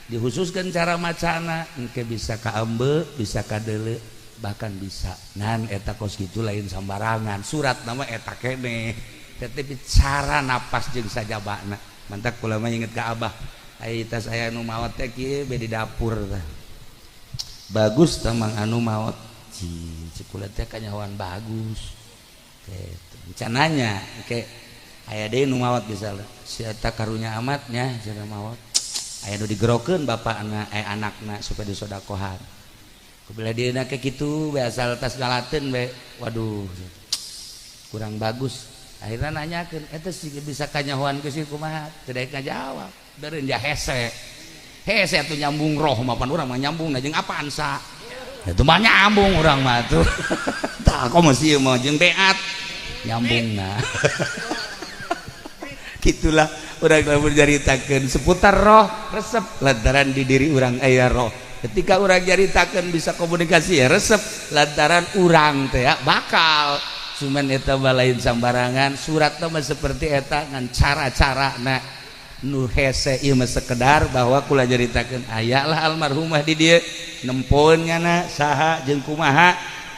dihususkeun cara macana engke bisa ka ambe, bisa ka deuleu, bahkan bisa ngan eta kos kitu lain sambarangan. Surat nama eta keneh, tetapi cara napas jeung sajabana. Mantak kula mah inget ka Abah, ai tas aya anu maot teh kieu be di dapur tah. Bagus tah mang anu maot. Cikula teh kanyahoan bagus. Teh rencananya ke aya deui nu maot misalna. Si eta karunya amatnya cenah maot. Aya nu digerokeun bapakna anakna supaya disodakohan. Kubila dieuna ke kitu we asal tas galateun we. Waduh. Kurang bagus. Akhirnya nanyakan, itu sih bisa kanyahoan ke si kumaha, tidak ngajawab, dari dia hese tuh nyambung roh, mapan orang mah nyambung, najeng apaan sa, itu mah nyambung orang mah tuh, tak kok masih mau jeng beat, nyambung nah, gitulah orang kalau berjaritakan seputar roh resep, lantaran di diri orang aya roh, ketika orang jaritakan bisa komunikasi ya resep, lantaran orang teh ya bakal cuman eta balain sambarangan. Surat mah seperti eta ngan cara-cara na nu hese ieu mah sekedar bahwa kula jaritakeun aya lah almarhumah di dieu nempoeun ngana saha jeung kumaha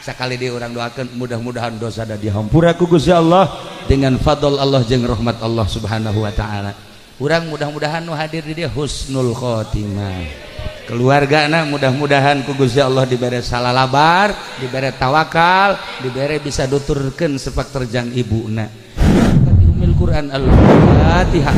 sakali dia orang doakan mudah-mudahan dosa da dihampura ku Gusti Allah dengan fadl Allah jeung rahmat Allah Subhanahu wa taala. Urang mudah-mudahan nu hadir di dia husnul khotimah. Keluargana mudah-mudahan ku Gusti Allah dibere salalabar, dibere tawakal, dibere bisa nuturkeun sepak terjang ibuna. Umil Quran Al-Fatihah.